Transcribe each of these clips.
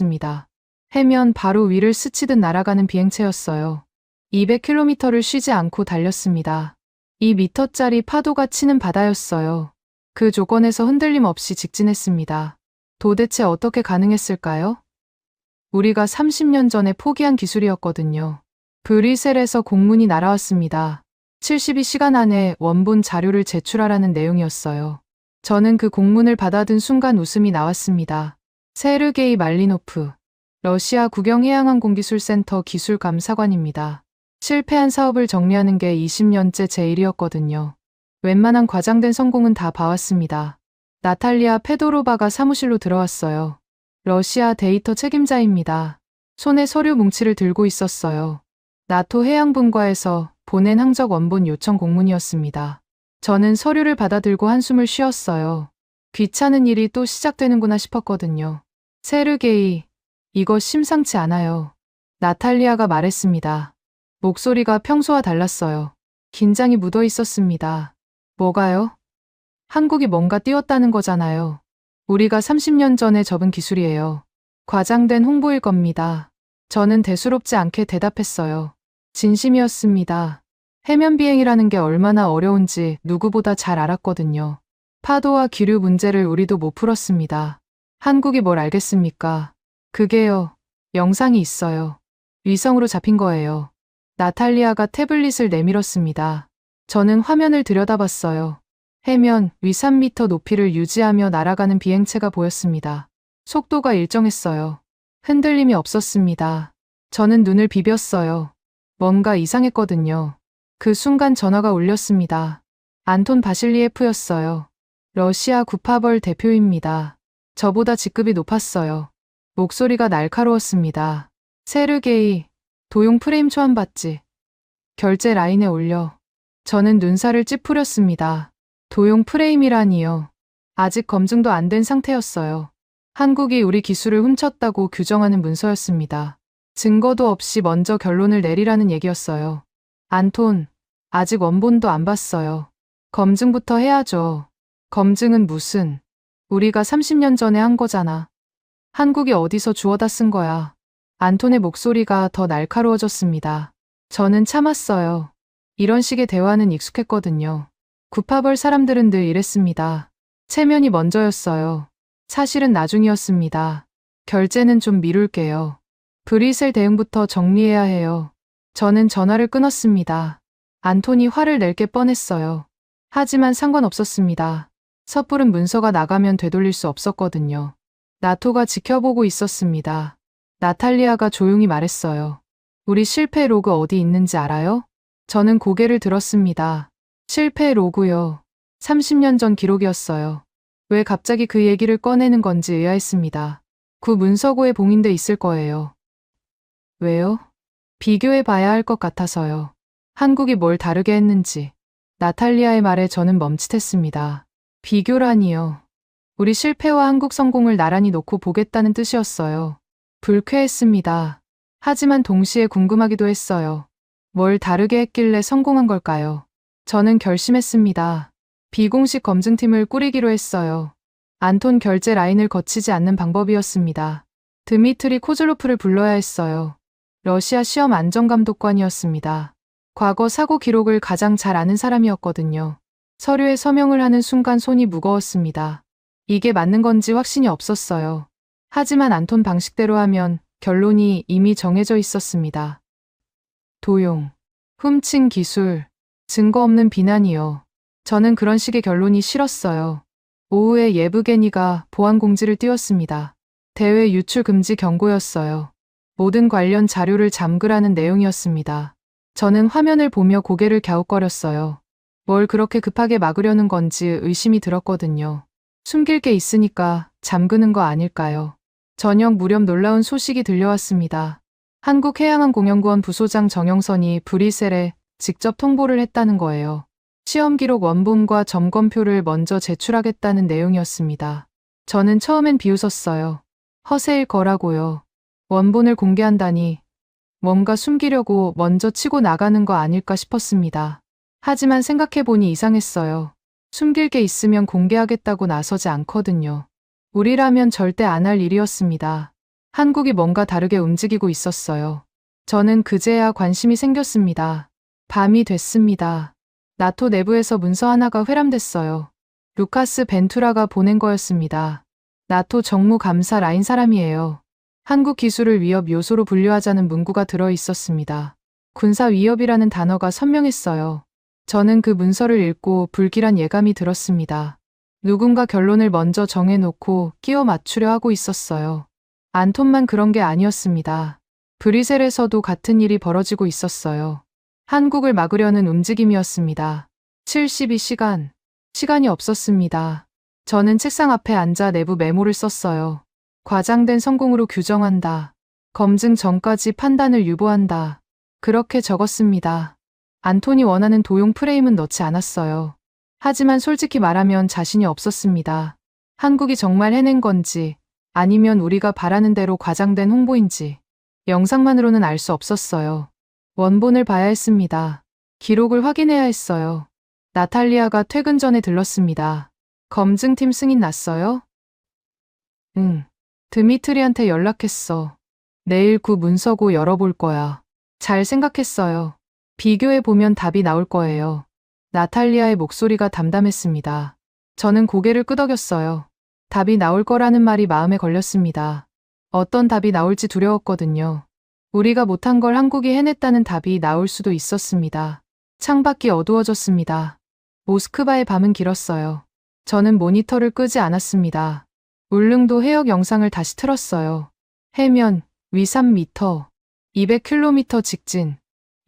습니다. 해면 바로 위를 스치듯 날아가는 비행체였어요. 200km를 쉬지 않고 달렸습니다. 2m짜리 파도가 치는 바다였어요. 그 조건에서 흔들림 없이 직진했습니다. 도대체 어떻게 가능했을까요? 우리가 30년 전에 포기한 기술이었거든요. 브뤼셀에서 공문이 날아왔습니다. 72시간 안에 원본 자료를 제출하라는 내용이었어요. 저는 그 공문을 받아든 순간 웃음이 나왔습니다. 세르게이 말리노프, 러시아 국영해양항공기술센터 기술감사관입니다. 실패한 사업을 정리하는 게 20년째 제 일이었거든요. 웬만한 과장된 성공은 다 봐왔습니다. 나탈리아 페도로바가 사무실로 들어왔어요. 러시아 데이터 책임자입니다. 손에 서류 뭉치를 들고 있었어요. 나토 해양분과에서 보낸 항적 원본 요청 공문이었습니다. 저는 서류를 받아들고 한숨을 쉬었어요. 귀찮은 일이 또 시작되는구나 싶었거든요. 세르게이, 이거 심상치 않아요. 나탈리아가 말했습니다. 목소리가 평소와 달랐어요. 긴장이 묻어 있었습니다. 뭐가요? 한국이 뭔가 띄웠다는 거잖아요. 우리가 30년 전에 접은 기술이에요. 과장된 홍보일 겁니다. 저는 대수롭지 않게 대답했어요. 진심이었습니다. 해면 비행이라는 게 얼마나 어려운지 누구보다 잘 알았거든요. 파도와 기류 문제를 우리도 못 풀었습니다. 한국이 뭘 알겠습니까? 그게요. 영상이 있어요. 위성으로 잡힌 거예요. 나탈리아가 태블릿을 내밀었습니다. 저는 화면을 들여다봤어요. 해면 위 3m 높이를 유지하며 날아가는 비행체가 보였습니다. 속도가 일정했어요. 흔들림이 없었습니다. 저는 눈을 비볐어요. 뭔가 이상했거든요. 그 순간 전화가 울렸습니다. 안톤 바실리에프였어요. 러시아 구파벌 대표입니다. 저보다 직급이 높았어요. 목소리가 날카로웠습니다. 세르게이, 도용 프레임 초안받지. 결제 라인에 올려. 저는 눈살을 찌푸렸습니다. 도용 프레임이라니요. 아직 검증도 안 된 상태였어요. 한국이 우리 기술을 훔쳤다고 규정하는 문서였습니다. 증거도 없이 먼저 결론을 내리라는 얘기였어요. 안톤, 아직 원본도 안 봤어요. 검증부터 해야죠. 검증은 무슨. 우리가 30년 전에 한 거잖아. 한국이 어디서 주워다 쓴 거야. 안톤의 목소리가 더 날카로워졌습니다. 저는 참았어요. 이런 식의 대화는 익숙했거든요. 구파벌 사람들은 늘 이랬습니다. 체면이 먼저였어요. 사실은 나중이었습니다. 결제는 좀 미룰게요. 브뤼셀 대응부터 정리해야 해요. 저는 전화를 끊었습니다. 안톤이 화를 낼 게 뻔했어요. 하지만 상관없었습니다. 섣부른 문서가 나가면 되돌릴 수 없었거든요. 나토가 지켜보고 있었습니다. 나탈리아가 조용히 말했어요. 우리 실패 로그 어디 있는지 알아요? 저는 고개를 들었습니다. 실패 로그요. 30년 전 기록이었어요. 왜 갑자기 그 얘기를 꺼내는 건지 의아했습니다. 구 문서고에 봉인돼 있을 거예요. 왜요? 비교해 봐야 할 것 같아서요. 한국이 뭘 다르게 했는지. 나탈리아의 말에 저는 멈칫했습니다. 비교라니요. 우리 실패와 한국 성공을 나란히 놓고 보겠다는 뜻이었어요. 불쾌했습니다. 하지만 동시에 궁금하기도 했어요. 뭘 다르게 했길래 성공한 걸까요? 저는 결심했습니다. 비공식 검증팀을 꾸리기로 했어요. 안톤 결제 라인을 거치지 않는 방법이었습니다. 드미트리 코즐로프를 불러야 했어요. 러시아 시험 안전감독관이었습니다. 과거 사고 기록을 가장 잘 아는 사람이었거든요. 서류에 서명을 하는 순간 손이 무거웠습니다. 이게 맞는 건지 확신이 없었어요. 하지만 안톤 방식대로 하면 결론이 이미 정해져 있었습니다. 도용, 훔친 기술, 증거 없는 비난이요. 저는 그런 식의 결론이 싫었어요. 오후에 예브게니가 보안 공지를 띄웠습니다. 대회 유출 금지 경고였어요. 모든 관련 자료를 잠그라는 내용이었습니다. 저는 화면을 보며 고개를 갸웃거렸어요. 뭘 그렇게 급하게 막으려는 건지 의심이 들었거든요. 숨길 게 있으니까 잠그는 거 아닐까요? 저녁 무렵 놀라운 소식이 들려왔습니다. 한국해양항공연구원 부소장 정영선이 브뤼셀에 직접 통보를 했다는 거예요. 시험 기록 원본과 점검표를 먼저 제출하겠다는 내용이었습니다. 저는 처음엔 비웃었어요. 허세일 거라고요. 원본을 공개한다니 뭔가 숨기려고 먼저 치고 나가는 거 아닐까 싶었습니다. 하지만 생각해보니 이상했어요. 숨길 게 있으면 공개하겠다고 나서지 않거든요. 우리라면 절대 안 할 일이었습니다. 한국이 뭔가 다르게 움직이고 있었어요. 저는 그제야 관심이 생겼습니다. 밤이 됐습니다. 나토 내부에서 문서 하나가 회람됐어요. 루카스 벤투라가 보낸 거였습니다. 나토 정무감사 라인 사람이에요. 한국 기술을 위협 요소로 분류하자는 문구가 들어 있었습니다. 군사 위협이라는 단어가 선명했어요. 저는 그 문서를 읽고 불길한 예감이 들었습니다. 누군가 결론을 먼저 정해놓고 끼워 맞추려 하고 있었어요. 안톤만 그런 게 아니었습니다. 브뤼셀에서도 같은 일이 벌어지고 있었어요. 한국을 막으려는 움직임이었습니다. 72시간. 시간이 없었습니다. 저는 책상 앞에 앉아 내부 메모를 썼어요. 과장된 성공으로 규정한다. 검증 전까지 판단을 유보한다. 그렇게 적었습니다. 안톤이 원하는 도용 프레임은 넣지 않았어요. 하지만 솔직히 말하면 자신이 없었습니다. 한국이 정말 해낸 건지 아니면 우리가 바라는 대로 과장된 홍보인지 영상만으로는 알 수 없었어요. 원본을 봐야 했습니다. 기록을 확인해야 했어요. 나탈리아가 퇴근 전에 들렀습니다. 검증팀 승인 났어요? 응. 드미트리한테 연락했어. 내일 구 문서고 열어볼 거야. 잘 생각했어요. 비교해보면 답이 나올 거예요. 나탈리아의 목소리가 담담했습니다. 저는 고개를 끄덕였어요. 답이 나올 거라는 말이 마음에 걸렸습니다. 어떤 답이 나올지 두려웠거든요. 우리가 못한 걸 한국이 해냈다는 답이 나올 수도 있었습니다. 창밖이 어두워졌습니다. 모스크바의 밤은 길었어요. 저는 모니터를 끄지 않았습니다. 울릉도 해역 영상을 다시 틀었어요. 해면, 위 3m, 200km 직진,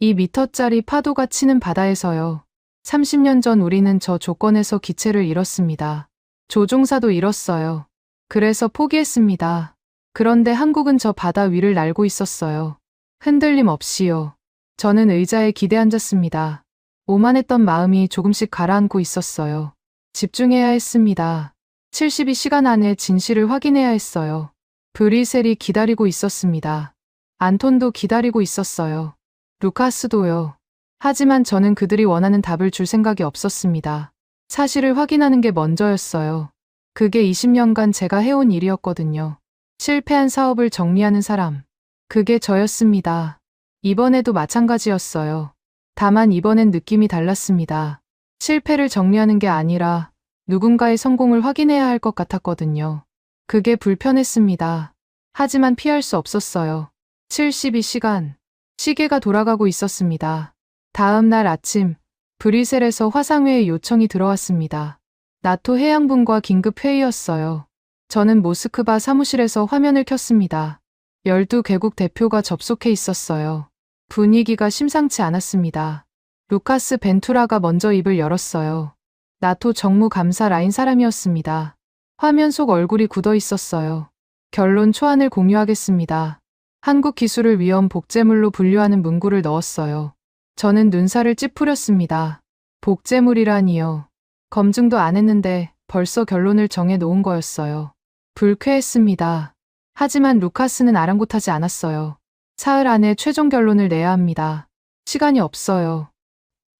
2m짜리 파도가 치는 바다에서요. 30년 전 우리는 저 조건에서 기체를 잃었습니다. 조종사도 잃었어요. 그래서 포기했습니다. 그런데 한국은 저 바다 위를 날고 있었어요. 흔들림 없이요. 저는 의자에 기대 앉았습니다. 오만했던 마음이 조금씩 가라앉고 있었어요. 집중해야 했습니다. 72시간 안에 진실을 확인해야 했어요. 브뤼셀이 기다리고 있었습니다. 안톤도 기다리고 있었어요. 루카스도요. 하지만 저는 그들이 원하는 답을 줄 생각이 없었습니다. 사실을 확인하는 게 먼저였어요. 그게 20년간 제가 해온 일이었거든요. 실패한 사업을 정리하는 사람. 그게 저였습니다. 이번에도 마찬가지였어요. 다만 이번엔 느낌이 달랐습니다. 실패를 정리하는 게 아니라 누군가의 성공을 확인해야 할 것 같았거든요. 그게 불편했습니다. 하지만 피할 수 없었어요. 72시간. 시계가 돌아가고 있었습니다. 다음 날 아침, 브뤼셀에서 화상회의 요청이 들어왔습니다. 나토 해양군과 긴급 회의였어요. 저는 모스크바 사무실에서 화면을 켰습니다. 12개국 대표가 접속해 있었어요. 분위기가 심상치 않았습니다. 루카스 벤투라가 먼저 입을 열었어요. 나토 정무감사 라인 사람이었습니다. 화면 속 얼굴이 굳어 있었어요. 결론 초안을 공유하겠습니다. 한국 기술을 위험 복제물로 분류하는 문구를 넣었어요. 저는 눈살을 찌푸렸습니다. 복제물이라니요. 검증도 안 했는데 벌써 결론을 정해 놓은 거였어요. 불쾌했습니다. 하지만 루카스는 아랑곳하지 않았어요. 사흘 안에 최종 결론을 내야 합니다. 시간이 없어요.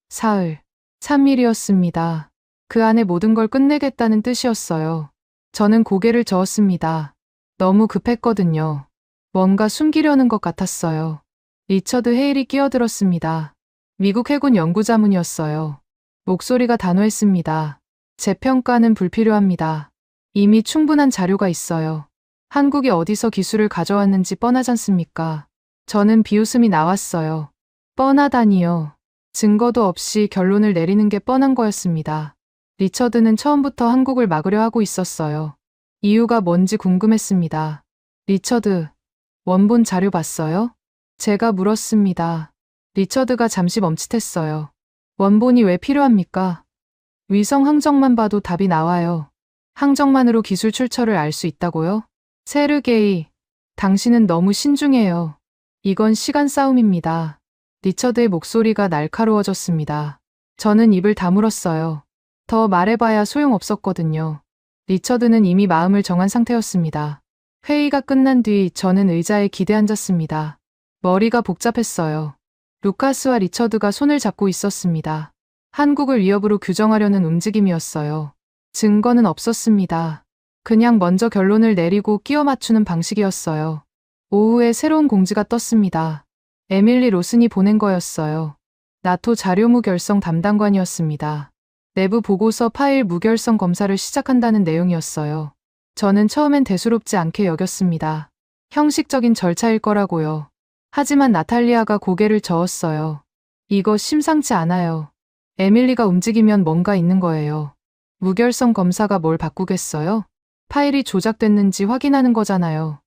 사흘. 3일이었습니다. 그 안에 모든 걸 끝내겠다는 뜻이었어요. 저는 고개를 저었습니다. 너무 급했거든요. 뭔가 숨기려는 것 같았어요. 리처드 헤일이 끼어들었습니다. 미국 해군 연구자문이었어요. 목소리가 단호했습니다. 재평가는 불필요합니다. 이미 충분한 자료가 있어요. 한국이 어디서 기술을 가져왔는지 뻔하잖습니까? 저는 비웃음이 나왔어요. 뻔하다니요. 증거도 없이 결론을 내리는 게 뻔한 거였습니다. 리처드는 처음부터 한국을 막으려 하고 있었어요. 이유가 뭔지 궁금했습니다. 리처드, 원본 자료 봤어요? 제가 물었습니다. 리처드가 잠시 멈칫했어요. 원본이 왜 필요합니까? 위성 항정만 봐도 답이 나와요. 항정만으로 기술 출처를 알 수 있다고요? 세르게이, 당신은 너무 신중해요. 이건 시간 싸움입니다. 리처드의 목소리가 날카로워졌습니다. 저는 입을 다물었어요. 더 말해봐야 소용없었거든요. 리처드는 이미 마음을 정한 상태였습니다. 회의가 끝난 뒤 저는 의자에 기대 앉았습니다. 머리가 복잡했어요. 루카스와 리처드가 손을 잡고 있었습니다. 한국을 위협으로 규정하려는 움직임이었어요. 증거는 없었습니다. 그냥 먼저 결론을 내리고 끼워 맞추는 방식이었어요. 오후에 새로운 공지가 떴습니다. 에밀리 로슨이 보낸 거였어요. 나토 자료 무결성 담당관이었습니다. 내부 보고서 파일 무결성 검사를 시작한다는 내용이었어요. 저는 처음엔 대수롭지 않게 여겼습니다. 형식적인 절차일 거라고요. 하지만 나탈리아가 고개를 저었어요. 이거 심상치 않아요. 에밀리가 움직이면 뭔가 있는 거예요. 무결성 검사가 뭘 바꾸겠어요? 파일이 조작됐는지 확인하는 거잖아요.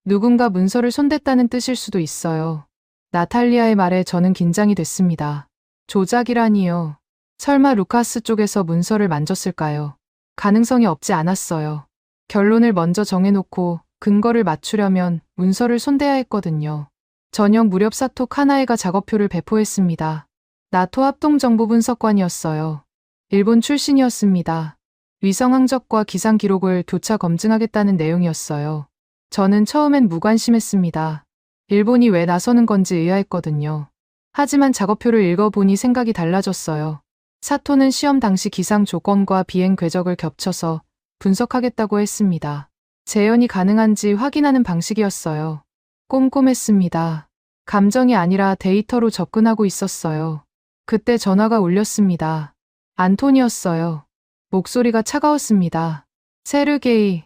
누군가 문서를 손댔다는 뜻일 수도 있어요. 나탈리아의 말에 저는 긴장이 됐습니다. 조작이라니요. 설마 루카스 쪽에서 문서를 만졌을까요? 가능성이 없지 않았어요. 결론을 먼저 정해놓고 근거를 맞추려면 문서를 손대야 했거든요. 저녁 무렵 사토 카나에가 작업표를 배포했습니다. 나토 합동정보분석관이었어요. 일본 출신이었습니다. 위성 항적과 기상 기록을 교차 검증하겠다는 내용이었어요. 저는 처음엔 무관심했습니다. 일본이 왜 나서는 건지 의아했거든요. 하지만 작업표를 읽어보니 생각이 달라졌어요. 사토는 시험 당시 기상 조건과 비행 궤적을 겹쳐서 분석하겠다고 했습니다. 재현이 가능한지 확인하는 방식이었어요. 꼼꼼했습니다. 감정이 아니라 데이터로 접근하고 있었어요. 그때 전화가 울렸습니다. 안톤이었어요. 목소리가 차가웠습니다. 세르게이,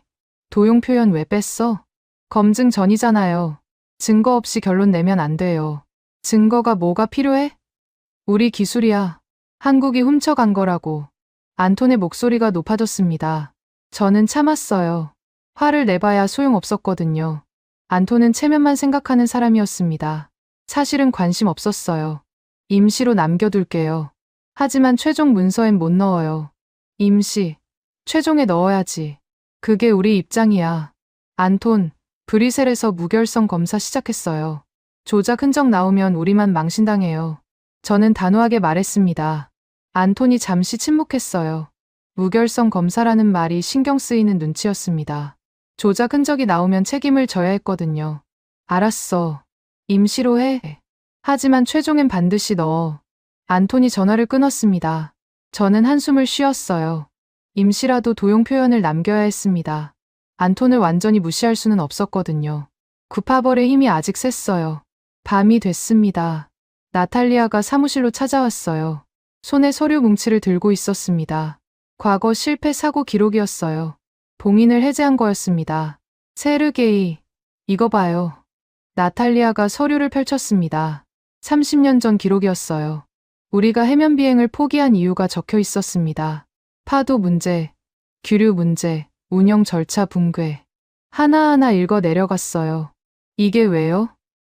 도용 표현 왜 뺐어? 검증 전이잖아요. 증거 없이 결론 내면 안 돼요. 증거가 뭐가 필요해? 우리 기술이야. 한국이 훔쳐간 거라고. 안톤의 목소리가 높아졌습니다. 저는 참았어요. 화를 내봐야 소용없었거든요. 안톤은 체면만 생각하는 사람이었습니다. 사실은 관심 없었어요. 임시로 남겨둘게요. 하지만 최종 문서엔 못 넣어요. 임시, 최종에 넣어야지. 그게 우리 입장이야. 안톤, 브뤼셀에서 무결성 검사 시작했어요. 조작 흔적 나오면 우리만 망신당해요. 저는 단호하게 말했습니다. 안톤이 잠시 침묵했어요. 무결성 검사라는 말이 신경 쓰이는 눈치였습니다. 조작 흔적이 나오면 책임을 져야 했거든요. 알았어. 임시로 해. 하지만 최종엔 반드시 넣어. 안톤이 전화를 끊었습니다. 저는 한숨을 쉬었어요. 임시라도 도용 표현을 남겨야 했습니다. 안톤을 완전히 무시할 수는 없었거든요. 구파벌의 힘이 아직 셌어요. 밤이 됐습니다. 나탈리아가 사무실로 찾아왔어요. 손에 서류 뭉치를 들고 있었습니다. 과거 실패 사고 기록이었어요. 봉인을 해제한 거였습니다. 세르게이, 이거 봐요. 나탈리아가 서류를 펼쳤습니다. 30년 전 기록이었어요. 우리가 해면 비행을 포기한 이유가 적혀 있었습니다. 파도 문제, 규류 문제, 운영 절차 붕괴. 하나하나 읽어 내려갔어요. 이게 왜요?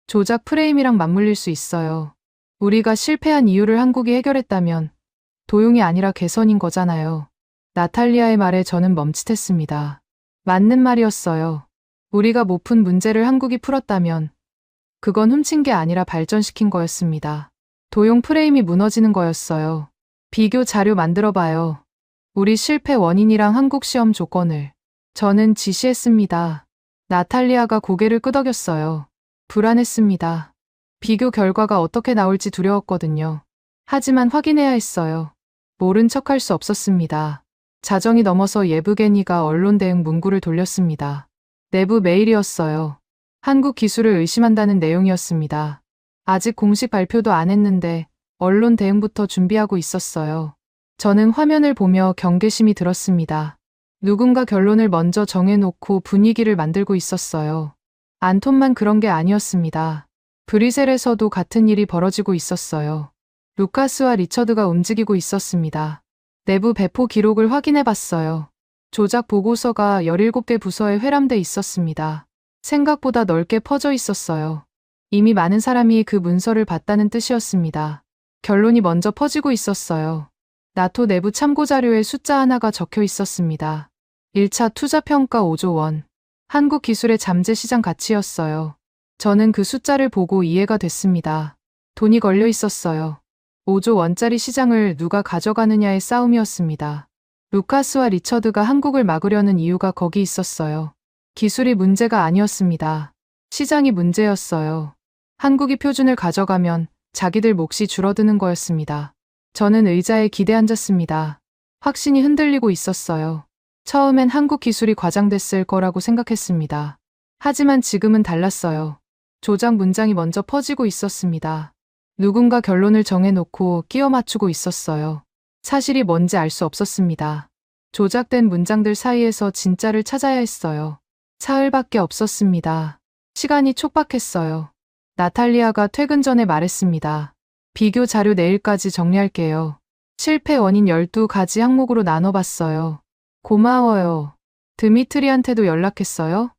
조작 프레임이랑 맞물릴 수 있어요. 우리가 실패한 이유를 한국이 해결했다면 도용이 아니라 개선인 거잖아요. 나탈리아의 말에 저는 멈칫했습니다. 맞는 말이었어요. 우리가 못 푼 문제를 한국이 풀었다면 그건 훔친 게 아니라 발전시킨 거였습니다. 도용 프레임이 무너지는 거였어요. 비교 자료 만들어봐요. 우리 실패 원인이랑 한국 시험 조건을. 저는 지시했습니다. 나탈리아가 고개를 끄덕였어요. 불안했습니다. 비교 결과가 어떻게 나올지 두려웠거든요. 하지만 확인해야 했어요. 모른 척할 수 없었습니다. 자정이 넘어서 예브게니가 언론 대응 문구를 돌렸습니다. 내부 메일이었어요. 한국 기술을 의심한다는 내용이었습니다. 아직 공식 발표도 안 했는데 언론 대응부터 준비하고 있었어요. 저는 화면을 보며 경계심이 들었습니다. 누군가 결론을 먼저 정해놓고 분위기를 만들고 있었어요. 안톤만 그런 게 아니었습니다. 브뤼셀에서도 같은 일이 벌어지고 있었어요. 루카스와 리처드가 움직이고 있었습니다. 내부 배포 기록을 확인해 봤어요. 조작 보고서가 17개 부서에 회람돼 있었습니다. 생각보다 넓게 퍼져 있었어요. 이미 많은 사람이 그 문서를 봤다는 뜻이었습니다. 결론이 먼저 퍼지고 있었어요. 나토 내부 참고 자료에 숫자 하나가 적혀 있었습니다. 1차 투자평가 5조 원. 한국 기술의 잠재 시장 가치였어요. 저는 그 숫자를 보고 이해가 됐습니다. 돈이 걸려 있었어요. 5조 원짜리 시장을 누가 가져가느냐의 싸움이었습니다. 루카스와 리처드가 한국을 막으려는 이유가 거기 있었어요. 기술이 문제가 아니었습니다. 시장이 문제였어요. 한국이 표준을 가져가면 자기들 몫이 줄어드는 거였습니다. 저는 의자에 기대 앉았습니다. 확신이 흔들리고 있었어요. 처음엔 한국 기술이 과장됐을 거라고 생각했습니다. 하지만 지금은 달랐어요. 조작 문장이 먼저 퍼지고 있었습니다. 누군가 결론을 정해놓고 끼워 맞추고 있었어요. 사실이 뭔지 알 수 없었습니다. 조작된 문장들 사이에서 진짜를 찾아야 했어요. 사흘밖에 없었습니다. 시간이 촉박했어요. 나탈리아가 퇴근 전에 말했습니다. 비교 자료 내일까지 정리할게요. 실패 원인 12가지 항목으로 나눠봤어요. 고마워요. 드미트리한테도 연락했어요?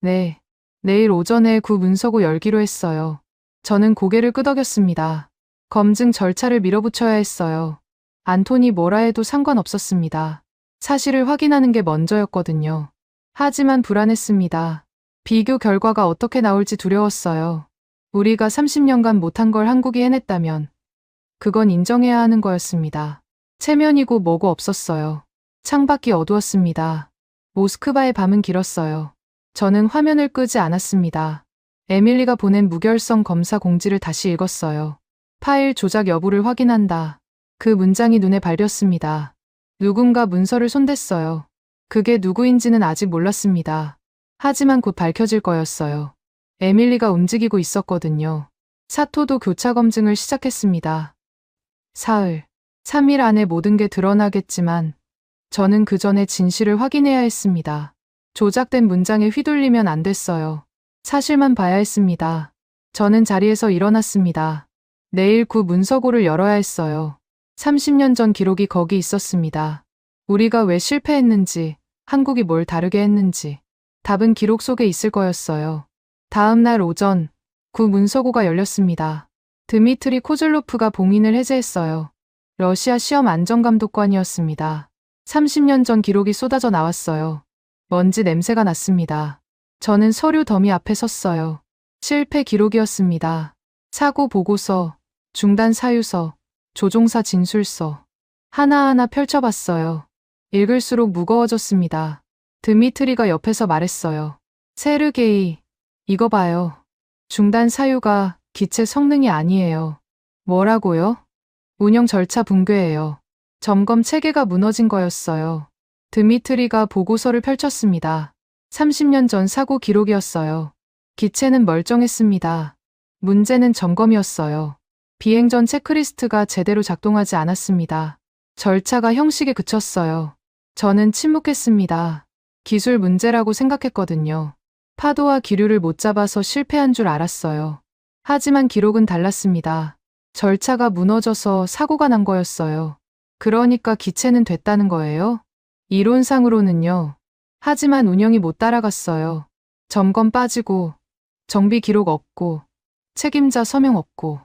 네. 내일 오전에 구 문서고 열기로 했어요. 저는 고개를 끄덕였습니다. 검증 절차를 밀어붙여야 했어요. 안톤이 뭐라 해도 상관없었습니다. 사실을 확인하는 게 먼저였거든요. 하지만 불안했습니다. 비교 결과가 어떻게 나올지 두려웠어요. 우리가 30년간 못한 걸 한국이 해냈다면 그건 인정해야 하는 거였습니다. 체면이고 뭐고 없었어요. 창밖이 어두웠습니다. 모스크바의 밤은 길었어요. 저는 화면을 끄지 않았습니다. 에밀리가 보낸 무결성 검사 공지를 다시 읽었어요. 파일 조작 여부를 확인한다. 그 문장이 눈에 밟혔습니다. 누군가 문서를 손댔어요. 그게 누구인지는 아직 몰랐습니다. 하지만 곧 밝혀질 거였어요. 에밀리가 움직이고 있었거든요. 사토도 교차 검증을 시작했습니다. 사흘, 3일 안에 모든 게 드러나겠지만 저는 그 전에 진실을 확인해야 했습니다. 조작된 문장에 휘둘리면 안 됐어요. 사실만 봐야 했습니다. 저는 자리에서 일어났습니다. 내일 구 문서고를 열어야 했어요. 30년 전 기록이 거기 있었습니다. 우리가 왜 실패했는지, 한국이 뭘 다르게 했는지. 답은 기록 속에 있을 거였어요. 다음 날 오전, 구 문서고가 열렸습니다. 드미트리 코즐로프가 봉인을 해제했어요. 러시아 시험 안전감독관이었습니다. 30년 전 기록이 쏟아져 나왔어요. 먼지 냄새가 났습니다. 저는 서류 더미 앞에 섰어요. 실패 기록이었습니다. 사고 보고서, 중단 사유서, 조종사 진술서. 하나하나 펼쳐봤어요. 읽을수록 무거워졌습니다. 드미트리가 옆에서 말했어요. 세르게이, 이거 봐요. 중단 사유가 기체 성능이 아니에요. 뭐라고요? 운영 절차 붕괴예요. 점검 체계가 무너진 거였어요. 드미트리가 보고서를 펼쳤습니다. 30년 전 사고 기록이었어요. 기체는 멀쩡했습니다. 문제는 점검이었어요. 비행 전 체크리스트가 제대로 작동하지 않았습니다. 절차가 형식에 그쳤어요. 저는 침묵했습니다. 기술 문제라고 생각했거든요. 파도와 기류를 못 잡아서 실패한 줄 알았어요. 하지만 기록은 달랐습니다. 절차가 무너져서 사고가 난 거였어요. 그러니까 기체는 됐다는 거예요? 이론상으로는요. 하지만 운영이 못 따라갔어요. 점검 빠지고, 정비 기록 없고, 책임자 서명 없고.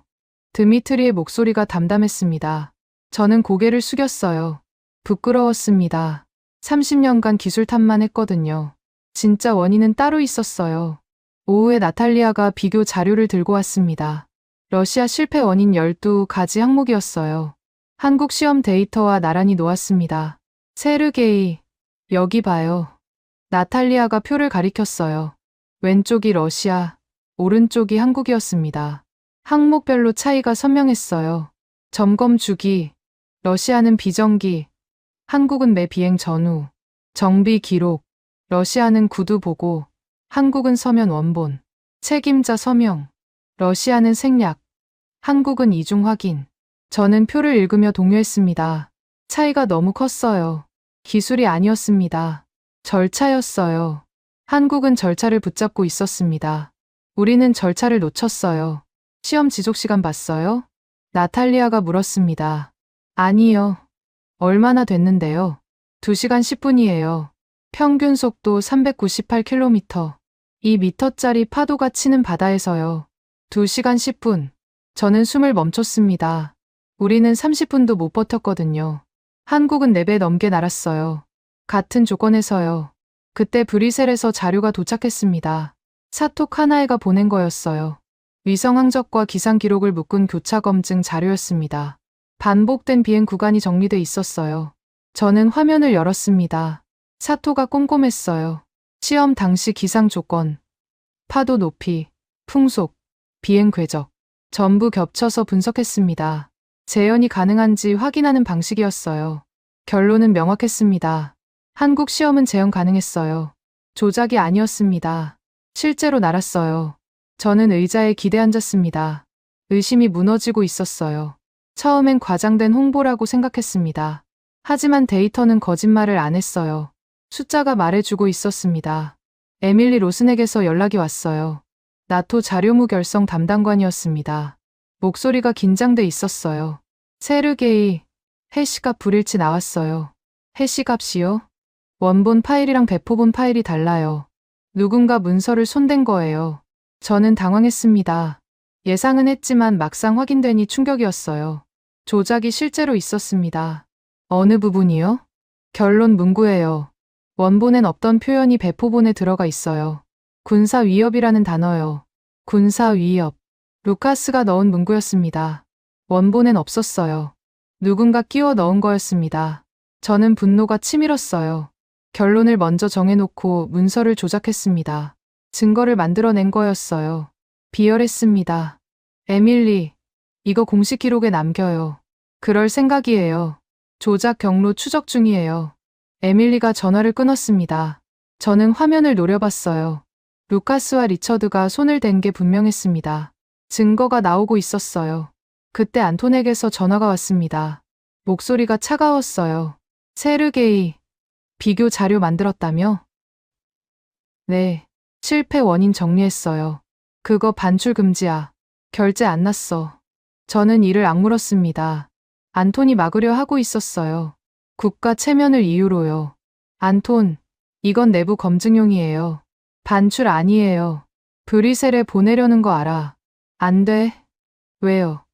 드미트리의 목소리가 담담했습니다. 저는 고개를 숙였어요. 부끄러웠습니다. 30년간 기술 탓만 했거든요. 진짜 원인은 따로 있었어요. 오후에 나탈리아가 비교 자료를 들고 왔습니다. 러시아 실패 원인 12가지 항목이었어요. 한국 시험 데이터와 나란히 놓았습니다. 세르게이, 여기 봐요. 나탈리아가 표를 가리켰어요. 왼쪽이 러시아, 오른쪽이 한국이었습니다. 항목별로 차이가 선명했어요. 점검 주기, 러시아는 비정기, 한국은 매 비행 전후, 정비 기록, 러시아는 구두 보고, 한국은 서면 원본, 책임자 서명, 러시아는 생략, 한국은 이중 확인. 저는 표를 읽으며 동요했습니다. 차이가 너무 컸어요. 기술이 아니었습니다. 절차였어요. 한국은 절차를 붙잡고 있었습니다. 우리는 절차를 놓쳤어요. 시험 지속 시간 봤어요? 나탈리아가 물었습니다. 아니요. 얼마나 됐는데요? 2시간 10분이에요. 평균 속도 398km. 2m짜리 파도가 치는 바다에서요. 2시간 10분. 저는 숨을 멈췄습니다. 우리는 30분도 못 버텼거든요. 한국은 4배 넘게 날았어요. 같은 조건에서요. 그때 브뤼셀에서 자료가 도착했습니다. 사토 카나에가 보낸 거였어요. 위성 항적과 기상 기록을 묶은 교차 검증 자료였습니다. 반복된 비행 구간이 정리돼 있었어요. 저는 화면을 열었습니다. 사토가 꼼꼼했어요. 시험 당시 기상 조건, 파도 높이, 풍속, 비행 궤적, 전부 겹쳐서 분석했습니다. 재현이 가능한지 확인하는 방식이었어요. 결론은 명확했습니다. 한국 시험은 재현 가능했어요. 조작이 아니었습니다. 실제로 날았어요. 저는 의자에 기대앉았습니다. 의심이 무너지고 있었어요. 처음엔 과장된 홍보라고 생각했습니다. 하지만 데이터는 거짓말을 안 했어요. 숫자가 말해주고 있었습니다. 에밀리 로슨에게서 연락이 왔어요. 나토 자료무 결성 담당관이었습니다. 목소리가 긴장돼 있었어요. 세르게이, 해시값 불일치 나왔어요. 해시값이요? 원본 파일이랑 배포본 파일이 달라요. 누군가 문서를 손댄 거예요. 저는 당황했습니다. 예상은 했지만 막상 확인되니 충격이었어요. 조작이 실제로 있었습니다. 어느 부분이요? 결론 문구예요. 원본엔 없던 표현이 배포본에 들어가 있어요. 군사 위협이라는 단어요. 군사 위협. 루카스가 넣은 문구였습니다. 원본엔 없었어요. 누군가 끼워 넣은 거였습니다. 저는 분노가 치밀었어요. 결론을 먼저 정해놓고 문서를 조작했습니다. 증거를 만들어낸 거였어요. 비열했습니다. 에밀리, 이거 공식 기록에 남겨요. 그럴 생각이에요. 조작 경로 추적 중이에요. 에밀리가 전화를 끊었습니다. 저는 화면을 노려봤어요. 루카스와 리처드가 손을 댄 게 분명했습니다. 증거가 나오고 있었어요. 그때 안톤에게서 전화가 왔습니다. 목소리가 차가웠어요. 세르게이, 비교 자료 만들었다며? 네, 실패 원인 정리했어요. 그거 반출 금지야. 결제 안 났어. 저는 이를 악물었습니다. 안톤이 막으려 하고 있었어요. 국가 체면을 이유로요. 안톤, 이건 내부 검증용이에요. 반출 아니에요. 브뤼셀에 보내려는 거 알아. 안 돼. 왜요?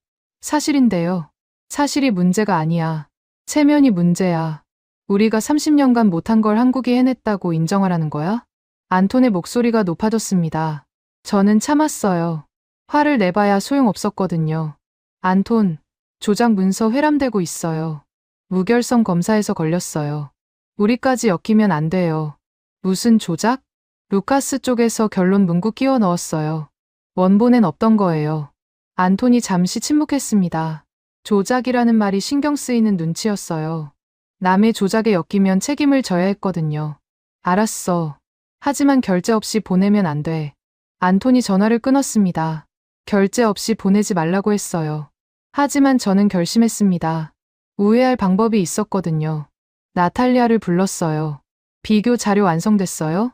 사실인데요. 사실이 문제가 아니야. 체면이 문제야. 우리가 30년간 못한 걸 한국이 해냈다고 인정하라는 거야? 안톤의 목소리가 높아졌습니다. 저는 참았어요. 화를 내봐야 소용없었거든요. 안톤, 조작 문서 회람되고 있어요. 무결성 검사에서 걸렸어요. 우리까지 엮이면 안 돼요. 무슨 조작? 루카스 쪽에서 결론 문구 끼워 넣었어요. 원본엔 없던 거예요. 안톤이 잠시 침묵했습니다. 조작이라는 말이 신경 쓰이는 눈치였어요. 남의 조작에 엮이면 책임을 져야 했거든요. 알았어. 하지만 결제 없이 보내면 안 돼. 안톤이 전화를 끊었습니다. 결제 없이 보내지 말라고 했어요. 하지만 저는 결심했습니다. 우회할 방법이 있었거든요. 나탈리아를 불렀어요. 비교 자료 완성됐어요?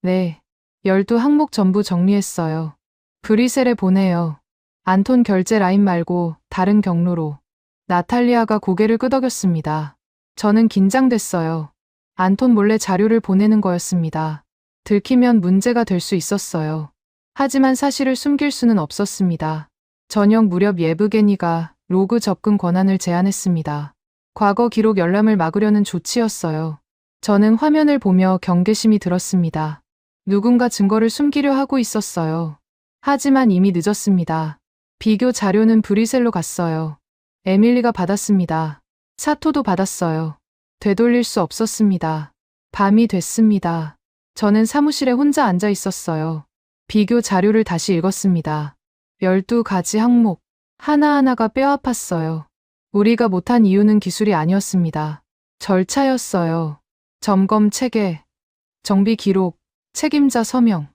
네. 12항목 전부 정리했어요. 브뤼셀에 보내요. 안톤 결제 라인 말고 다른 경로로. 나탈리아가 고개를 끄덕였습니다. 저는 긴장됐어요. 안톤 몰래 자료를 보내는 거였습니다. 들키면 문제가 될 수 있었어요. 하지만 사실을 숨길 수는 없었습니다. 저녁 무렵 예브게니가 로그 접근 권한을 제안했습니다. 과거 기록 열람을 막으려는 조치였어요. 저는 화면을 보며 경계심이 들었습니다. 누군가 증거를 숨기려 하고 있었어요. 하지만 이미 늦었습니다. 비교 자료는 브뤼셀로 갔어요. 에밀리가 받았습니다. 사토도 받았어요. 되돌릴 수 없었습니다. 밤이 됐습니다. 저는 사무실에 혼자 앉아 있었어요. 비교 자료를 다시 읽었습니다. 12가지 항목. 하나하나가 뼈아팠어요. 우리가 못한 이유는 기술이 아니었습니다. 절차였어요. 점검 체계, 정비 기록, 책임자 서명.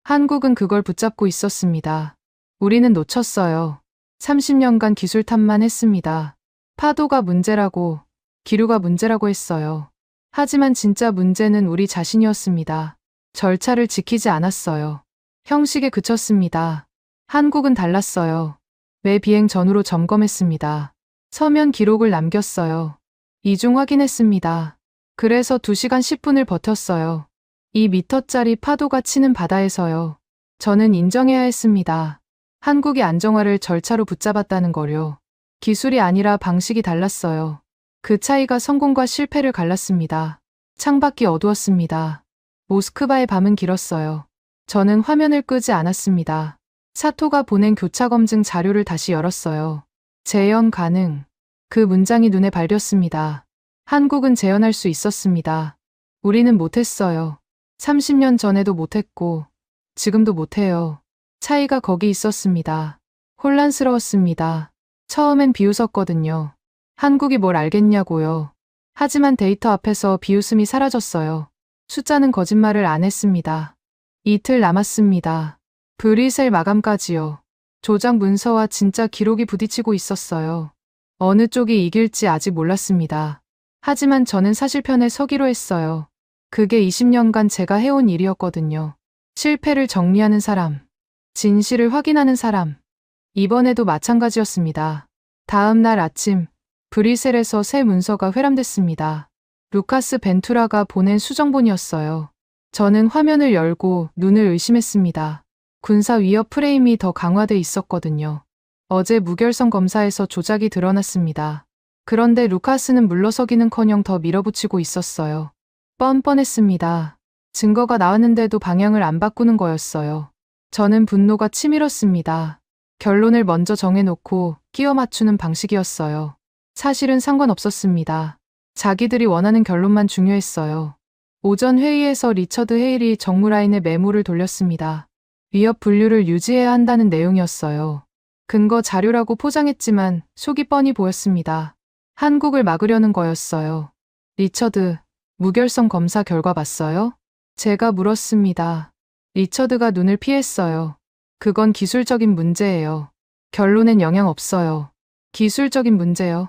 한국은 그걸 붙잡고 있었습니다. 우리는 놓쳤어요. 30년간 기술 탓만 했습니다. 파도가 문제라고, 기류가 문제라고 했어요. 하지만 진짜 문제는 우리 자신이었습니다. 절차를 지키지 않았어요. 형식에 그쳤습니다. 한국은 달랐어요. 매 비행 전후로 점검했습니다. 서면 기록을 남겼어요. 이중 확인했습니다. 그래서 2시간 10분을 버텼어요. 2미터짜리 파도가 치는 바다에서요. 저는 인정해야 했습니다. 한국이 안정화를 절차로 붙잡았다는 거요. 기술이 아니라 방식이 달랐어요. 그 차이가 성공과 실패를 갈랐습니다. 창밖이 어두웠습니다. 모스크바의 밤은 길었어요. 저는 화면을 끄지 않았습니다. 사토가 보낸 교차 검증 자료를 다시 열었어요. 재현 가능. 그 문장이 눈에 밟혔습니다. 한국은 재현할 수 있었습니다. 우리는 못했어요. 30년 전에도 못했고 지금도 못해요. 차이가 거기 있었습니다. 혼란스러웠습니다. 처음엔 비웃었거든요. 한국이 뭘 알겠냐고요. 하지만 데이터 앞에서 비웃음이 사라졌어요. 숫자는 거짓말을 안 했습니다. 이틀 남았습니다. 브리셀 마감까지요. 조작 문서와 진짜 기록이 부딪히고 있었어요. 어느 쪽이 이길지 아직 몰랐습니다. 하지만 저는 사실편에 서기로 했어요. 그게 20년간 제가 해온 일이었거든요. 실패를 정리하는 사람, 진실을 확인하는 사람. 이번에도 마찬가지였습니다. 다음 날 아침, 브뤼셀에서 새 문서가 회람됐습니다. 루카스 벤투라가 보낸 수정본이었어요. 저는 화면을 열고 눈을 의심했습니다. 군사 위협 프레임이 더 강화돼 있었거든요. 어제 무결성 검사에서 조작이 드러났습니다. 그런데 루카스는 물러서기는커녕 더 밀어붙이고 있었어요. 뻔뻔했습니다. 증거가 나왔는데도 방향을 안 바꾸는 거였어요. 저는 분노가 치밀었습니다. 결론을 먼저 정해놓고 끼워 맞추는 방식이었어요. 사실은 상관없었습니다. 자기들이 원하는 결론만 중요했어요. 오전 회의에서 리처드 헤일이 정무라인에 메모를 돌렸습니다. 위협 분류를 유지해야 한다는 내용이었어요. 근거 자료라고 포장했지만 속이 뻔히 보였습니다. 한국을 막으려는 거였어요. 리처드, 무결성 검사 결과 봤어요? 제가 물었습니다. 리처드가 눈을 피했어요. 그건 기술적인 문제예요. 결론엔 영향 없어요. 기술적인 문제요?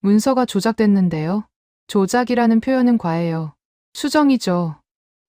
문서가 조작됐는데요. 조작이라는 표현은 과해요. 수정이죠.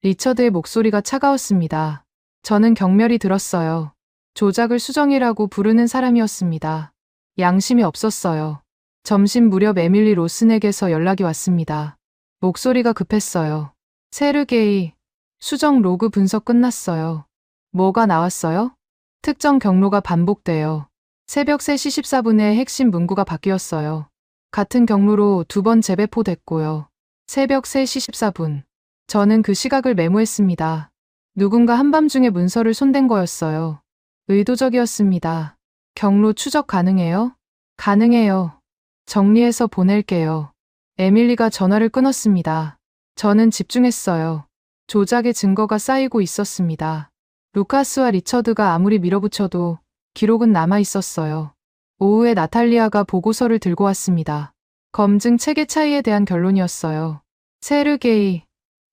리처드의 목소리가 차가웠습니다. 저는 경멸이 들었어요. 조작을 수정이라고 부르는 사람이었습니다. 양심이 없었어요. 점심 무렵 에밀리 로슨에게서 연락이 왔습니다. 목소리가 급했어요. 세르게이, 수정 로그 분석 끝났어요. 뭐가 나왔어요? 특정 경로가 반복돼요. 새벽 3시 14분에 핵심 문구가 바뀌었어요. 같은 경로로 2번 재배포됐고요. 새벽 3시 14분. 저는 그 시각을 메모했습니다. 누군가 한밤중에 문서를 손댄 거였어요. 의도적이었습니다. 경로 추적 가능해요? 가능해요. 정리해서 보낼게요. 에밀리가 전화를 끊었습니다. 저는 집중했어요. 조작의 증거가 쌓이고 있었습니다. 루카스와 리처드가 아무리 밀어붙여도 기록은 남아 있었어요. 오후에 나탈리아가 보고서를 들고 왔습니다. 검증 체계 차이에 대한 결론이었어요. 세르게이,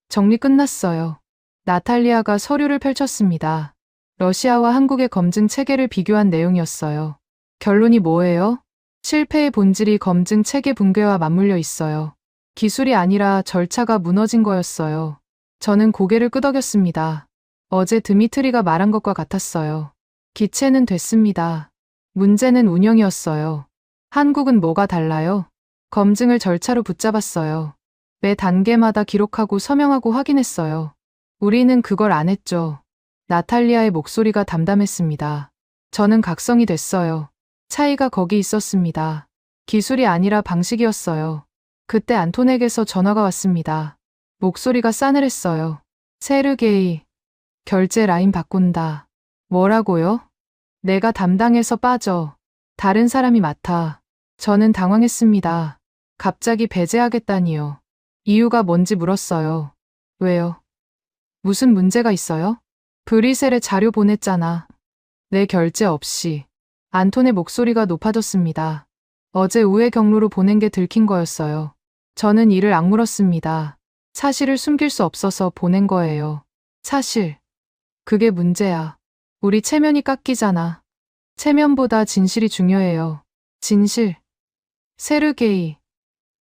정리 끝났어요. 나탈리아가 서류를 펼쳤습니다. 러시아와 한국의 검증 체계를 비교한 내용이었어요. 결론이 뭐예요? 실패의 본질이 검증 체계 붕괴와 맞물려 있어요. 기술이 아니라 절차가 무너진 거였어요. 저는 고개를 끄덕였습니다. 어제 드미트리가 말한 것과 같았어요. 기체는 됐습니다. 문제는 운영이었어요. 한국은 뭐가 달라요? 검증을 절차로 붙잡았어요. 매 단계마다 기록하고 서명하고 확인했어요. 우리는 그걸 안 했죠. 나탈리아의 목소리가 담담했습니다. 저는 각성이 됐어요. 차이가 거기 있었습니다. 기술이 아니라 방식이었어요. 그때 안톤에게서 전화가 왔습니다. 목소리가 싸늘했어요. 세르게이, 결제 라인 바꾼다. 뭐라고요? 내가 담당해서 빠져. 다른 사람이 맡아. 저는 당황했습니다. 갑자기 배제하겠다니요. 이유가 뭔지 물었어요. 왜요? 무슨 문제가 있어요? 브뤼셀에 자료 보냈잖아. 내 결제 없이. 안톤의 목소리가 높아졌습니다. 어제 우회 경로로 보낸 게 들킨 거였어요. 저는 이를 악물었습니다. 사실을 숨길 수 없어서 보낸 거예요. 사실. 그게 문제야. 우리 체면이 깎이잖아. 체면보다 진실이 중요해요. 진실. 세르게이.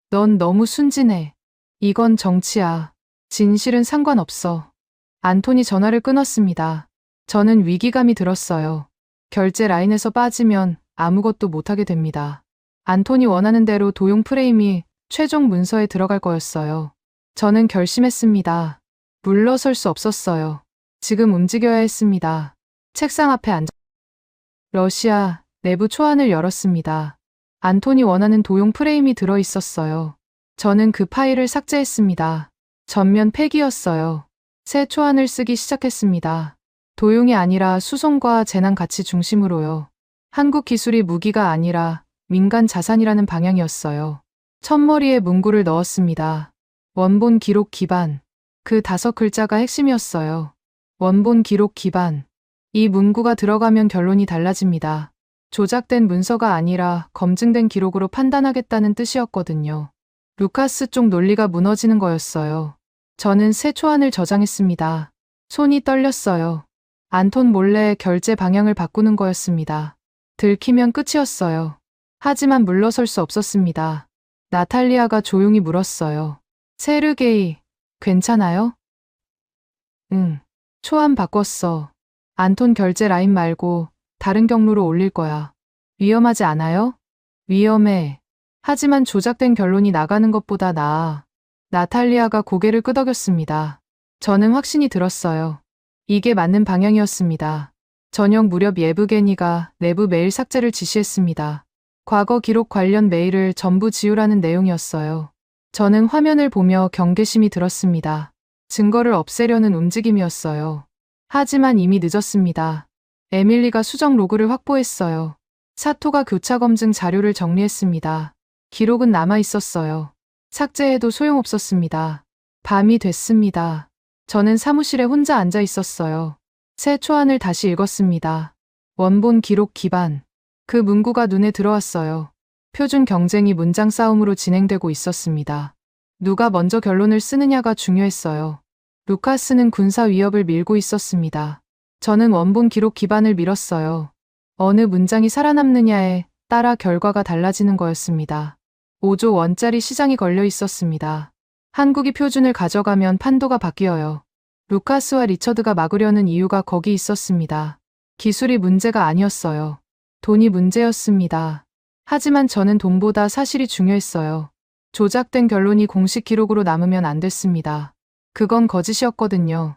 넌 너무 순진해. 이건 정치야. 진실은 상관없어. 안톤이 전화를 끊었습니다. 저는 위기감이 들었어요. 결제 라인에서 빠지면 아무것도 못하게 됩니다. 안톤이 원하는 대로 도용 프레임이 최종 문서에 들어갈 거였어요. 저는 결심했습니다. 물러설 수 없었어요. 지금 움직여야 했습니다. 책상 앞에 앉아 러시아 내부 초안을 열었습니다. 안톤이 원하는 도용 프레임이 들어 있었어요. 저는 그 파일을 삭제했습니다. 전면 폐기였어요. 새 초안을 쓰기 시작했습니다. 도용이 아니라 수송과 재난 가치 중심으로요. 한국 기술이 무기가 아니라 민간 자산이라는 방향이었어요. 첫머리에 문구를 넣었습니다. 원본 기록 기반. 그 5글자가 핵심이었어요. 원본 기록 기반. 이 문구가 들어가면 결론이 달라집니다. 조작된 문서가 아니라 검증된 기록으로 판단하겠다는 뜻이었거든요. 루카스 쪽 논리가 무너지는 거였어요. 저는 새 초안을 저장했습니다. 손이 떨렸어요. 안톤 몰래 결제 방향을 바꾸는 거였습니다. 들키면 끝이었어요. 하지만 물러설 수 없었습니다. 나탈리아가 조용히 물었어요. 세르게이, 괜찮아요? 응. 초안 바꿨어. 안톤 결제 라인 말고 다른 경로로 올릴 거야. 위험하지 않아요? 위험해. 하지만 조작된 결론이 나가는 것보다 나아. 나탈리아가 고개를 끄덕였습니다. 저는 확신이 들었어요. 이게 맞는 방향이었습니다. 저녁 무렵 예브게니가 내부 메일 삭제를 지시했습니다. 과거 기록 관련 메일을 전부 지우라는 내용이었어요. 저는 화면을 보며 경계심이 들었습니다. 증거를 없애려는 움직임이었어요. 하지만 이미 늦었습니다. 에밀리가 수정 로그를 확보했어요. 사토가 교차 검증 자료를 정리했습니다. 기록은 남아 있었어요. 삭제해도 소용없었습니다. 밤이 됐습니다. 저는 사무실에 혼자 앉아 있었어요. 새 초안을 다시 읽었습니다. 원본 기록 기반. 그 문구가 눈에 들어왔어요. 표준 경쟁이 문장 싸움으로 진행되고 있었습니다. 누가 먼저 결론을 쓰느냐가 중요했어요. 루카스는 군사 위협을 밀고 있었습니다. 저는 원본 기록 기반을 밀었어요. 어느 문장이 살아남느냐에 따라 결과가 달라지는 거였습니다. 5조 원짜리 시장이 걸려 있었습니다. 한국이 표준을 가져가면 판도가 바뀌어요. 루카스와 리처드가 막으려는 이유가 거기 있었습니다. 기술이 문제가 아니었어요. 돈이 문제였습니다. 하지만 저는 돈보다 사실이 중요했어요. 조작된 결론이 공식 기록으로 남으면 안 됐습니다. 그건 거짓이었거든요.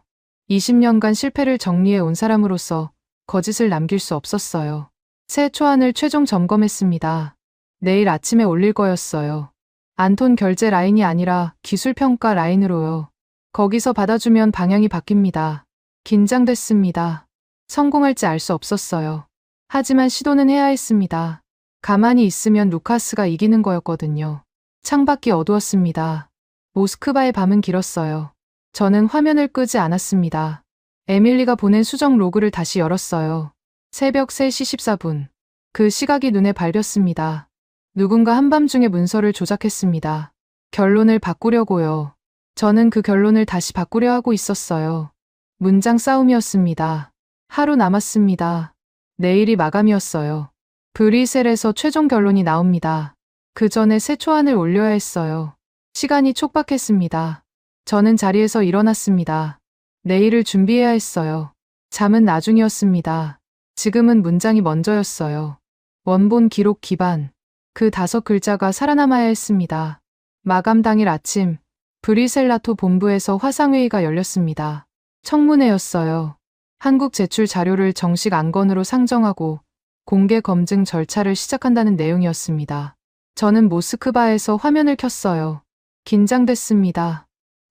20년간 실패를 정리해 온 사람으로서 거짓을 남길 수 없었어요. 새 초안을 최종 점검했습니다. 내일 아침에 올릴 거였어요. 안톤 결제 라인이 아니라 기술평가 라인으로요. 거기서 받아주면 방향이 바뀝니다. 긴장됐습니다. 성공할지 알 수 없었어요. 하지만 시도는 해야 했습니다. 가만히 있으면 루카스가 이기는 거였거든요. 창밖이 어두웠습니다. 모스크바의 밤은 길었어요. 저는 화면을 끄지 않았습니다. 에밀리가 보낸 수정 로그를 다시 열었어요. 새벽 3시 14분. 그 시각이 눈에 밟혔습니다. 누군가 한밤중에 문서를 조작했습니다. 결론을 바꾸려고요. 저는 그 결론을 다시 바꾸려 하고 있었어요. 문장 싸움이었습니다. 하루 남았습니다. 내일이 마감이었어요. 브뤼셀에서 최종 결론이 나옵니다. 그 전에 새 초안을 올려야 했어요. 시간이 촉박했습니다. 저는 자리에서 일어났습니다. 내일을 준비해야 했어요. 잠은 나중이었습니다. 지금은 문장이 먼저였어요. 원본 기록 기반. 그 5글자가 살아남아야 했습니다. 마감 당일 아침, 브뤼셀 나토 본부에서 화상회의가 열렸습니다. 청문회였어요. 한국 제출 자료를 정식 안건으로 상정하고 공개 검증 절차를 시작한다는 내용이었습니다. 저는 모스크바에서 화면을 켰어요. 긴장됐습니다.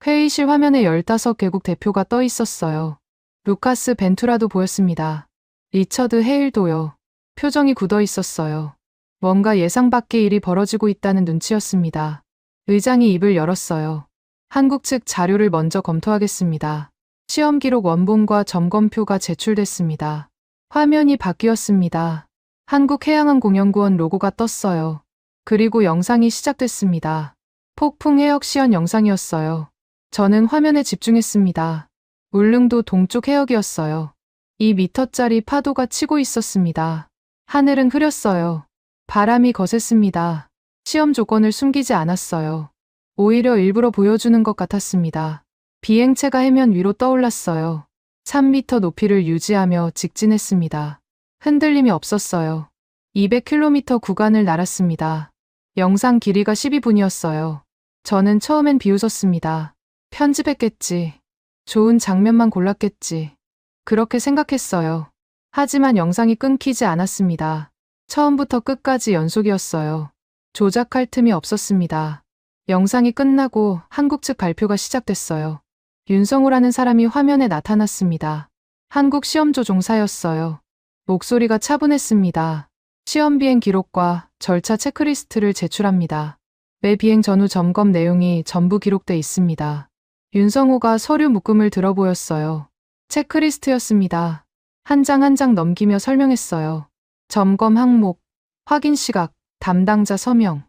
회의실 화면에 15개국 대표가 떠 있었어요. 루카스 벤투라도 보였습니다. 리처드 헤일도요. 표정이 굳어 있었어요. 뭔가 예상 밖의 일이 벌어지고 있다는 눈치였습니다. 의장이 입을 열었어요. 한국 측 자료를 먼저 검토하겠습니다. 시험 기록 원본과 점검표가 제출됐습니다. 화면이 바뀌었습니다. 한국해양항공연구원 로고가 떴어요. 그리고 영상이 시작됐습니다. 폭풍 해역 시연 영상이었어요. 저는 화면에 집중했습니다. 울릉도 동쪽 해역이었어요. 2m짜리 파도가 치고 있었습니다. 하늘은 흐렸어요. 바람이 거셌습니다. 시험 조건을 숨기지 않았어요. 오히려 일부러 보여주는 것 같았습니다. 비행체가 해면 위로 떠올랐어요. 3m 높이를 유지하며 직진했습니다. 흔들림이 없었어요. 200km 구간을 날았습니다. 영상 길이가 12분이었어요. 저는 처음엔 비웃었습니다. 편집했겠지. 좋은 장면만 골랐겠지. 그렇게 생각했어요. 하지만 영상이 끊기지 않았습니다. 처음부터 끝까지 연속이었어요. 조작할 틈이 없었습니다. 영상이 끝나고 한국 측 발표가 시작됐어요. 윤성우라는 사람이 화면에 나타났습니다. 한국 시험조 종사였어요. 목소리가 차분했습니다. 시험 비행 기록과 절차 체크리스트를 제출합니다. 매 비행 전후 점검 내용이 전부 기록돼 있습니다. 윤성우가 서류 묶음을 들어 보였어요. 체크리스트였습니다. 한 장 한 장 넘기며 설명했어요. 점검 항목, 확인 시각, 담당자 서명.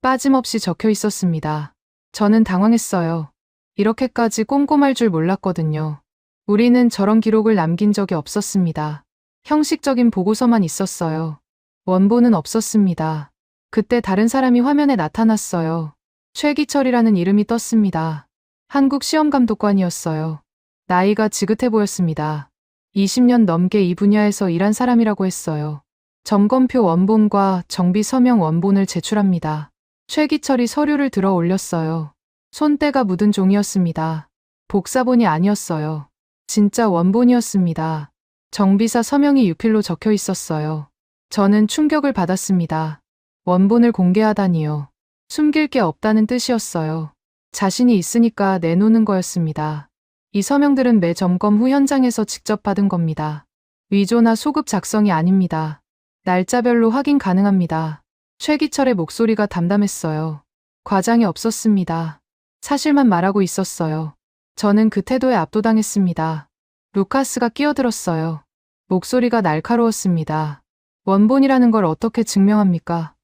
빠짐없이 적혀 있었습니다. 저는 당황했어요. 이렇게까지 꼼꼼할 줄 몰랐거든요. 우리는 저런 기록을 남긴 적이 없었습니다. 형식적인 보고서만 있었어요. 원본은 없었습니다. 그때 다른 사람이 화면에 나타났어요. 최기철이라는 이름이 떴습니다. 한국 시험감독관이었어요. 나이가 지긋해 보였습니다. 20년 넘게 이 분야에서 일한 사람이라고 했어요. 점검표 원본과 정비 서명 원본을 제출합니다. 최기철이 서류를 들어 올렸어요. 손때가 묻은 종이었습니다. 복사본이 아니었어요. 진짜 원본이었습니다. 정비사 서명이 유필로 적혀 있었어요. 저는 충격을 받았습니다. 원본을 공개하다니요. 숨길 게 없다는 뜻이었어요. 자신이 있으니까 내놓는 거였습니다. 이 서명들은 매 점검 후 현장에서 직접 받은 겁니다. 위조나 소급 작성이 아닙니다. 날짜별로 확인 가능합니다. 최기철의 목소리가 담담했어요. 과장이 없었습니다. 사실만 말하고 있었어요. 저는 그 태도에 압도당했습니다. 루카스가 끼어들었어요. 목소리가 날카로웠습니다. 원본이라는 걸 어떻게 증명합니까?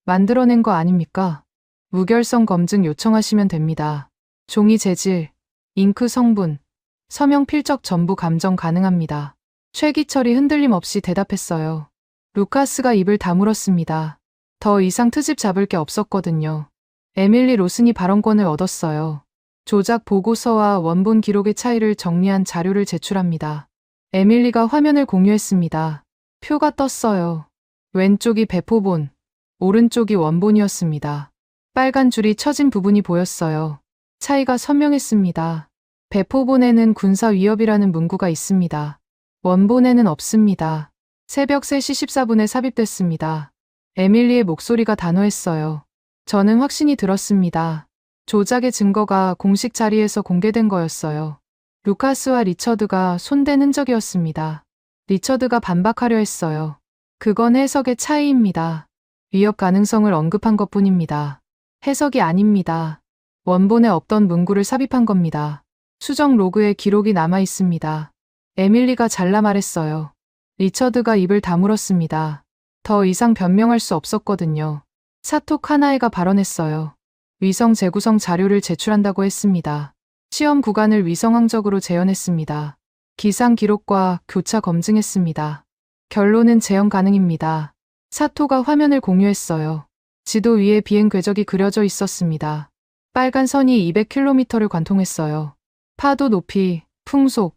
만들어낸 거 아닙니까? 무결성 검증 요청하시면 됩니다. 종이 재질, 잉크 성분, 서명 필적 전부 감정 가능합니다. 최기철이 흔들림 없이 대답했어요. 루카스가 입을 다물었습니다. 더 이상 트집 잡을 게 없었거든요. 에밀리 로슨이 발언권을 얻었어요. 조작 보고서와 원본 기록의 차이를 정리한 자료를 제출합니다. 에밀리가 화면을 공유했습니다. 표가 떴어요. 왼쪽이 배포본, 오른쪽이 원본이었습니다. 빨간 줄이 쳐진 부분이 보였어요. 차이가 선명했습니다. 배포본에는 군사 위협이라는 문구가 있습니다. 원본에는 없습니다. 새벽 3시 14분에 삽입됐습니다. 에밀리의 목소리가 단호했어요. 저는 확신이 들었습니다. 조작의 증거가 공식 자리에서 공개된 거였어요. 루카스와 리처드가 손댄 흔적이었습니다. 리처드가 반박하려 했어요. 그건 해석의 차이입니다. 위협 가능성을 언급한 것뿐입니다. 해석이 아닙니다. 원본에 없던 문구를 삽입한 겁니다. 수정 로그에 기록이 남아 있습니다. 에밀리가 잘라 말했어요. 리처드가 입을 다물었습니다. 더 이상 변명할 수 없었거든요. 사토 카나에가 발언했어요. 위성 재구성 자료를 제출한다고 했습니다. 시험 구간을 위성항적으로 재현했습니다. 기상 기록과 교차 검증했습니다. 결론은 재현 가능입니다. 사토가 화면을 공유했어요. 지도 위에 비행 궤적이 그려져 있었습니다. 빨간 선이 200km를 관통했어요. 파도 높이, 풍속,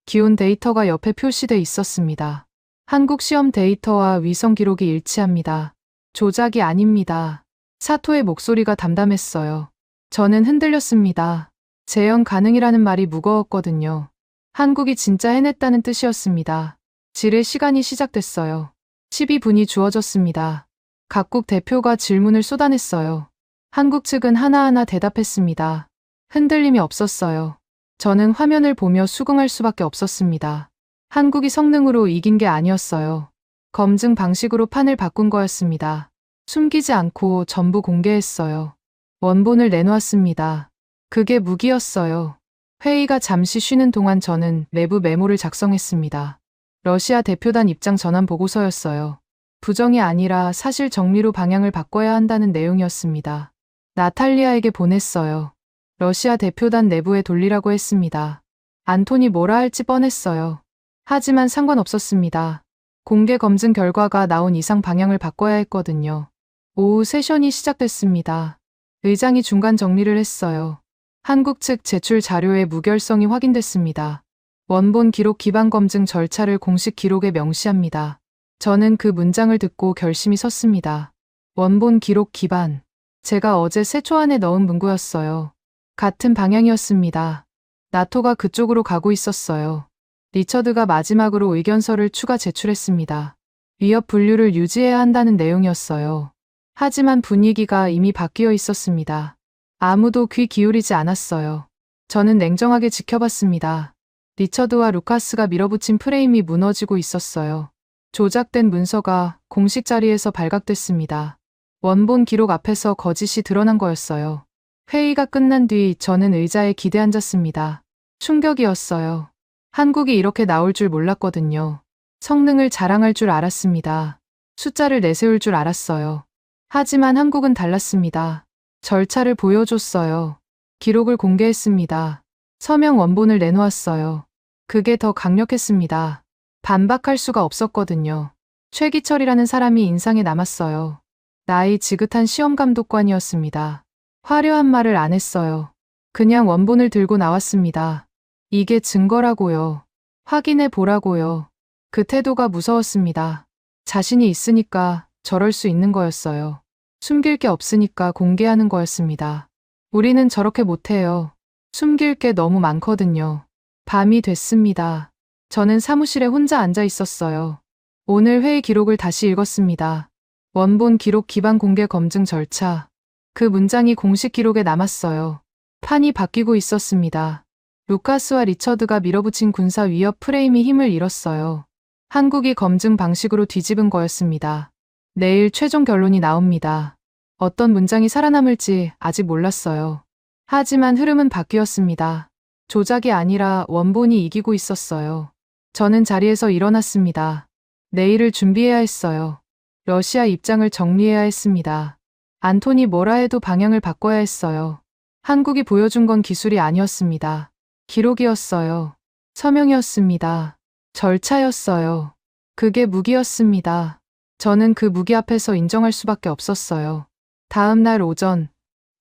기온 데이터가 옆에 표시돼 있었습니다. 한국 시험 데이터와 위성 기록이 일치합니다. 조작이 아닙니다. 사토의 목소리가 담담했어요. 저는 흔들렸습니다. 재현 가능이라는 말이 무거웠거든요. 한국이 진짜 해냈다는 뜻이었습니다. 질의 시간이 시작됐어요. 12분이 주어졌습니다. 각국 대표가 질문을 쏟아냈어요. 한국 측은 하나하나 대답했습니다. 흔들림이 없었어요. 저는 화면을 보며 수긍할 수밖에 없었습니다. 한국이 성능으로 이긴 게 아니었어요. 검증 방식으로 판을 바꾼 거였습니다. 숨기지 않고 전부 공개했어요. 원본을 내놓았습니다. 그게 무기였어요. 회의가 잠시 쉬는 동안 저는 내부 메모를 작성했습니다. 러시아 대표단 입장 전환 보고서였어요. 부정이 아니라 사실 정리로 방향을 바꿔야 한다는 내용이었습니다. 나탈리아에게 보냈어요. 러시아 대표단 내부에 돌리라고 했습니다. 안톤이 뭐라 할지 뻔했어요. 하지만 상관없었습니다. 공개 검증 결과가 나온 이상 방향을 바꿔야 했거든요. 오후 세션이 시작됐습니다. 의장이 중간 정리를 했어요. 한국 측 제출 자료의 무결성이 확인됐습니다. 원본 기록 기반 검증 절차를 공식 기록에 명시합니다. 저는 그 문장을 듣고 결심이 섰습니다. 원본 기록 기반. 제가 어제 세초 안에 넣은 문구였어요. 같은 방향이었습니다. 나토가 그쪽으로 가고 있었어요. 리처드가 마지막으로 의견서를 추가 제출했습니다. 위협 분류를 유지해야 한다는 내용이었어요. 하지만 분위기가 이미 바뀌어 있었습니다. 아무도 귀 기울이지 않았어요. 저는 냉정하게 지켜봤습니다. 리처드와 루카스가 밀어붙인 프레임이 무너지고 있었어요. 조작된 문서가 공식 자리에서 발각됐습니다. 원본 기록 앞에서 거짓이 드러난 거였어요. 회의가 끝난 뒤 저는 의자에 기대 앉았습니다. 충격이었어요. 한국이 이렇게 나올 줄 몰랐거든요. 성능을 자랑할 줄 알았습니다. 숫자를 내세울 줄 알았어요. 하지만 한국은 달랐습니다. 절차를 보여줬어요. 기록을 공개했습니다. 서명 원본을 내놓았어요. 그게 더 강력했습니다. 반박할 수가 없었거든요. 최기철이라는 사람이 인상에 남았어요. 나이 지긋한 시험감독관이었습니다. 화려한 말을 안 했어요. 그냥 원본을 들고 나왔습니다. 이게 증거라고요. 확인해 보라고요. 그 태도가 무서웠습니다. 자신이 있으니까 저럴 수 있는 거였어요. 숨길 게 없으니까 공개하는 거였습니다. 우리는 저렇게 못해요. 숨길 게 너무 많거든요. 밤이 됐습니다. 저는 사무실에 혼자 앉아 있었어요. 오늘 회의 기록을 다시 읽었습니다. 원본 기록 기반 공개 검증 절차. 그 문장이 공식 기록에 남았어요. 판이 바뀌고 있었습니다. 루카스와 리처드가 밀어붙인 군사 위협 프레임이 힘을 잃었어요. 한국이 검증 방식으로 뒤집은 거였습니다. 내일 최종 결론이 나옵니다. 어떤 문장이 살아남을지 아직 몰랐어요. 하지만 흐름은 바뀌었습니다. 조작이 아니라 원본이 이기고 있었어요. 저는 자리에서 일어났습니다. 내일을 준비해야 했어요. 러시아 입장을 정리해야 했습니다. 안톤이 뭐라 해도 방향을 바꿔야 했어요. 한국이 보여준 건 기술이 아니었습니다. 기록이었어요. 서명이었습니다. 절차였어요. 그게 무기였습니다. 저는 그 무기 앞에서 인정할 수밖에 없었어요. 다음 날 오전,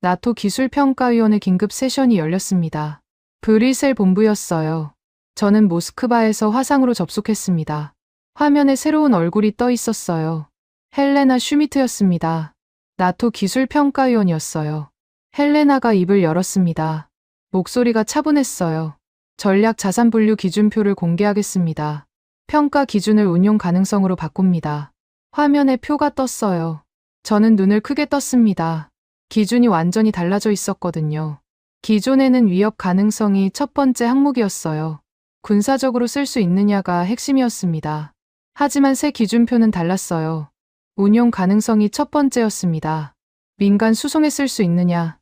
나토 기술평가위원회 긴급 세션이 열렸습니다. 브뤼셀 본부였어요. 저는 모스크바에서 화상으로 접속했습니다. 화면에 새로운 얼굴이 떠 있었어요. 헬레나 슈미트였습니다. 나토 기술평가위원이었어요. 헬레나가 입을 열었습니다. 목소리가 차분했어요. 전략 자산 분류 기준표를 공개하겠습니다. 평가 기준을 운용 가능성으로 바꿉니다. 화면에 표가 떴어요. 저는 눈을 크게 떴습니다. 기준이 완전히 달라져 있었거든요. 기존에는 위협 가능성이 첫 번째 항목이었어요. 군사적으로 쓸 수 있느냐가 핵심이었습니다. 하지만 새 기준표는 달랐어요. 운용 가능성이 첫 번째였습니다. 민간 수송에 쓸 수 있느냐,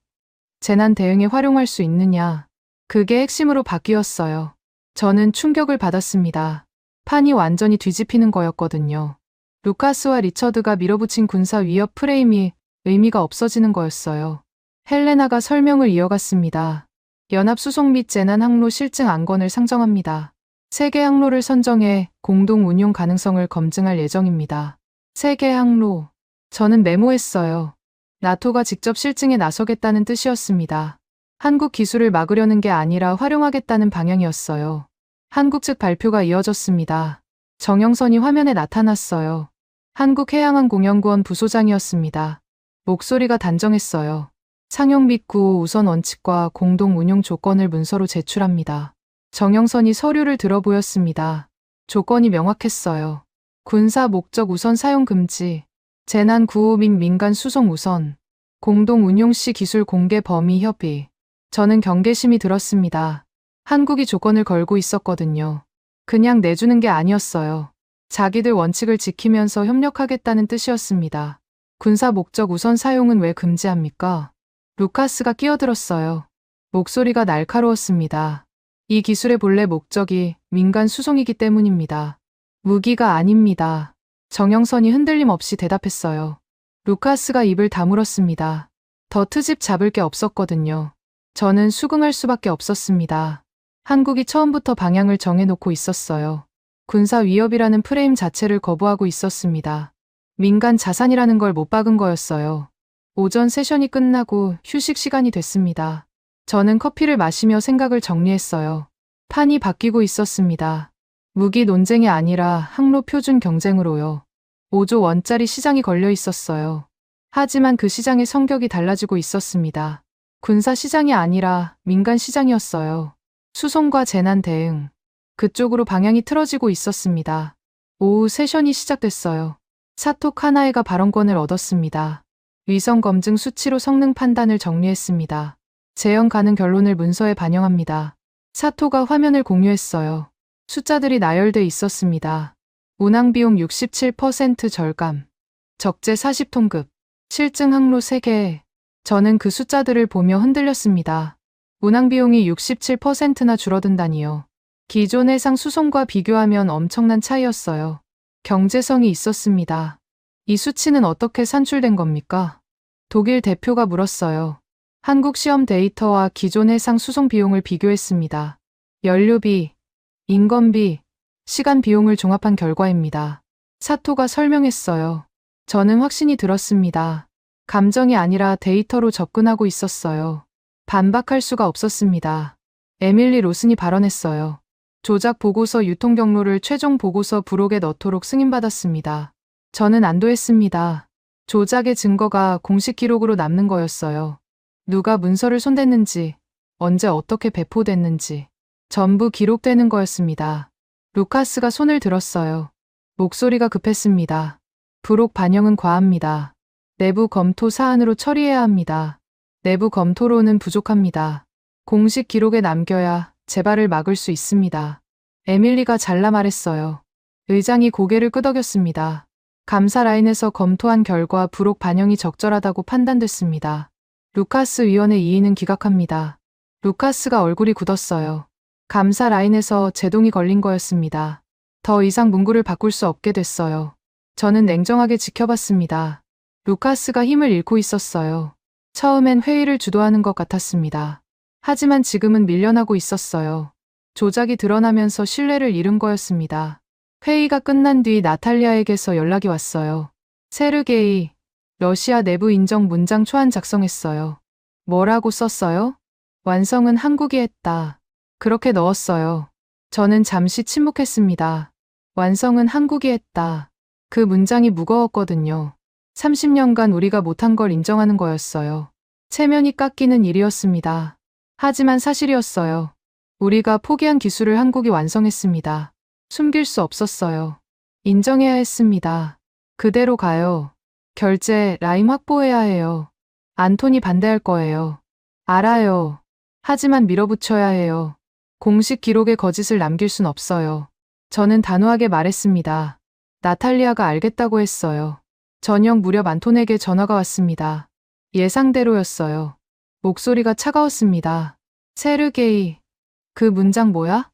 재난 대응에 활용할 수 있느냐, 그게 핵심으로 바뀌었어요. 저는 충격을 받았습니다. 판이 완전히 뒤집히는 거였거든요. 루카스와 리처드가 밀어붙인 군사 위협 프레임이 의미가 없어지는 거였어요. 헬레나가 설명을 이어갔습니다. 연합수송 및 재난항로 실증 안건을 상정합니다. 3개 항로를 선정해 공동 운용 가능성을 검증할 예정입니다. 3개 항로. 저는 메모했어요. 나토가 직접 실증에 나서겠다는 뜻이었습니다. 한국 기술을 막으려는 게 아니라 활용하겠다는 방향이었어요. 한국 측 발표가 이어졌습니다. 정영선이 화면에 나타났어요. 한국해양항공연구원 부소장이었습니다. 목소리가 단정했어요. 상용 및 구호 우선 원칙과 공동 운용 조건을 문서로 제출합니다. 정영선이 서류를 들어 보였습니다. 조건이 명확했어요. 군사 목적 우선 사용 금지, 재난 구호 및 민간 수송 우선, 공동 운용 시 기술 공개 범위 협의. 저는 경계심이 들었습니다. 한국이 조건을 걸고 있었거든요. 그냥 내주는 게 아니었어요. 자기들 원칙을 지키면서 협력하겠다는 뜻이었습니다. 군사 목적 우선 사용은 왜 금지합니까? 루카스가 끼어들었어요. 목소리가 날카로웠습니다. 이 기술의 본래 목적이 민간 수송이기 때문입니다. 무기가 아닙니다. 정영선이 흔들림 없이 대답했어요. 루카스가 입을 다물었습니다. 더 트집 잡을 게 없었거든요. 저는 수긍할 수밖에 없었습니다. 한국이 처음부터 방향을 정해놓고 있었어요. 군사 위협이라는 프레임 자체를 거부하고 있었습니다. 민간 자산이라는 걸 못 박은 거였어요. 오전 세션이 끝나고 휴식 시간이 됐습니다. 저는 커피를 마시며 생각을 정리했어요. 판이 바뀌고 있었습니다. 무기 논쟁이 아니라 항로 표준 경쟁으로요. 5조 원짜리 시장이 걸려 있었어요. 하지만 그 시장의 성격이 달라지고 있었습니다. 군사 시장이 아니라 민간 시장이었어요. 수송과 재난 대응. 그쪽으로 방향이 틀어지고 있었습니다. 오후 세션이 시작됐어요. 사토 카나에가 발언권을 얻었습니다. 위성 검증 수치로 성능 판단을 정리했습니다. 재현 가능 결론을 문서에 반영합니다. 사토가 화면을 공유했어요. 숫자들이 나열돼 있었습니다. 운항비용 67% 절감, 적재 40톤급, 실증 항로 3개. 저는 그 숫자들을 보며 흔들렸습니다. 운항비용이 67%나 줄어든다니요. 기존 해상 수송과 비교하면 엄청난 차이였어요. 경제성이 있었습니다. 이 수치는 어떻게 산출된 겁니까? 독일 대표가 물었어요. 한국 시험 데이터와 기존 해상 수송 비용을 비교했습니다. 연료비, 인건비, 시간 비용을 종합한 결과입니다. 사토가 설명했어요. 저는 확신이 들었습니다. 감정이 아니라 데이터로 접근하고 있었어요. 반박할 수가 없었습니다. 에밀리 로슨이 발언했어요. 조작 보고서 유통 경로를 최종 보고서 부록에 넣도록 승인받았습니다. 저는 안도했습니다. 조작의 증거가 공식 기록으로 남는 거였어요. 누가 문서를 손댔는지, 언제 어떻게 배포됐는지 전부 기록되는 거였습니다. 루카스가 손을 들었어요. 목소리가 급했습니다. 부록 반영은 과합니다. 내부 검토 사안으로 처리해야 합니다. 내부 검토로는 부족합니다. 공식 기록에 남겨야 재발을 막을 수 있습니다. 에밀리가 잘라 말했어요. 의장이 고개를 끄덕였습니다. 감사 라인에서 검토한 결과 부록 반영이 적절하다고 판단됐습니다. 루카스 위원의 이의는 기각합니다. 루카스가 얼굴이 굳었어요. 감사 라인에서 제동이 걸린 거였습니다. 더 이상 문구를 바꿀 수 없게 됐어요. 저는 냉정하게 지켜봤습니다. 루카스가 힘을 잃고 있었어요. 처음엔 회의를 주도하는 것 같았습니다. 하지만 지금은 밀려나고 있었어요. 조작이 드러나면서 신뢰를 잃은 거였습니다. 회의가 끝난 뒤 나탈리아에게서 연락이 왔어요. 세르게이, 러시아 내부 인정 문장 초안 작성했어요. 뭐라고 썼어요? 완성은 한국이 했다. 그렇게 넣었어요. 저는 잠시 침묵했습니다. 완성은 한국이 했다. 그 문장이 무거웠거든요. 30년간 우리가 못한 걸 인정하는 거였어요. 체면이 깎이는 일이었습니다. 하지만 사실이었어요. 우리가 포기한 기술을 한국이 완성했습니다. 숨길 수 없었어요. 인정해야 했습니다. 그대로 가요. 결제, 라임 확보해야 해요. 안톤이 반대할 거예요. 알아요. 하지만 밀어붙여야 해요. 공식 기록에 거짓을 남길 순 없어요. 저는 단호하게 말했습니다. 나탈리아가 알겠다고 했어요. 저녁 무렵 안톤에게 전화가 왔습니다. 예상대로였어요. 목소리가 차가웠습니다. 세르게이, 그 문장 뭐야?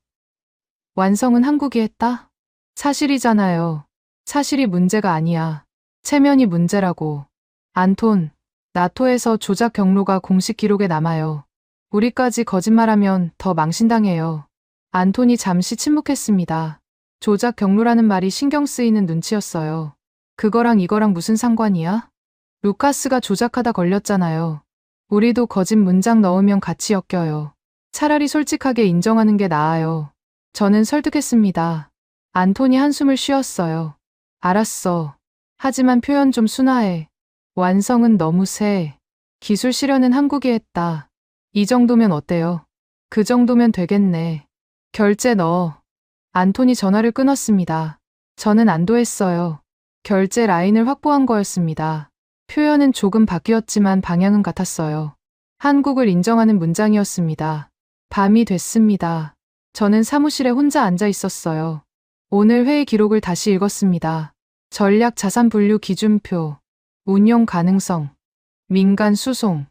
완성은 한국이 했다? 사실이잖아요. 사실이 문제가 아니야. 체면이 문제라고. 안톤, 나토에서 조작 경로가 공식 기록에 남아요. 우리까지 거짓말하면 더 망신당해요. 안톤이 잠시 침묵했습니다. 조작 경로라는 말이 신경 쓰이는 눈치였어요. 그거랑 이거랑 무슨 상관이야? 루카스가 조작하다 걸렸잖아요. 우리도 거짓 문장 넣으면 같이 엮여요. 차라리 솔직하게 인정하는 게 나아요. 저는 설득했습니다. 안톤이 한숨을 쉬었어요. 알았어. 하지만 표현 좀 순화해. 완성은 너무 세. 기술 실현은 한국이 했다. 이 정도면 어때요? 그 정도면 되겠네. 결제 넣어. 안톤이 전화를 끊었습니다. 저는 안도했어요. 결제 라인을 확보한 거였습니다. 표현은 조금 바뀌었지만 방향은 같았어요. 한국을 인정하는 문장이었습니다. 밤이 됐습니다. 저는 사무실에 혼자 앉아 있었어요. 오늘 회의 기록을 다시 읽었습니다. 전략 자산 분류 기준표, 운용 가능성, 민간 수송,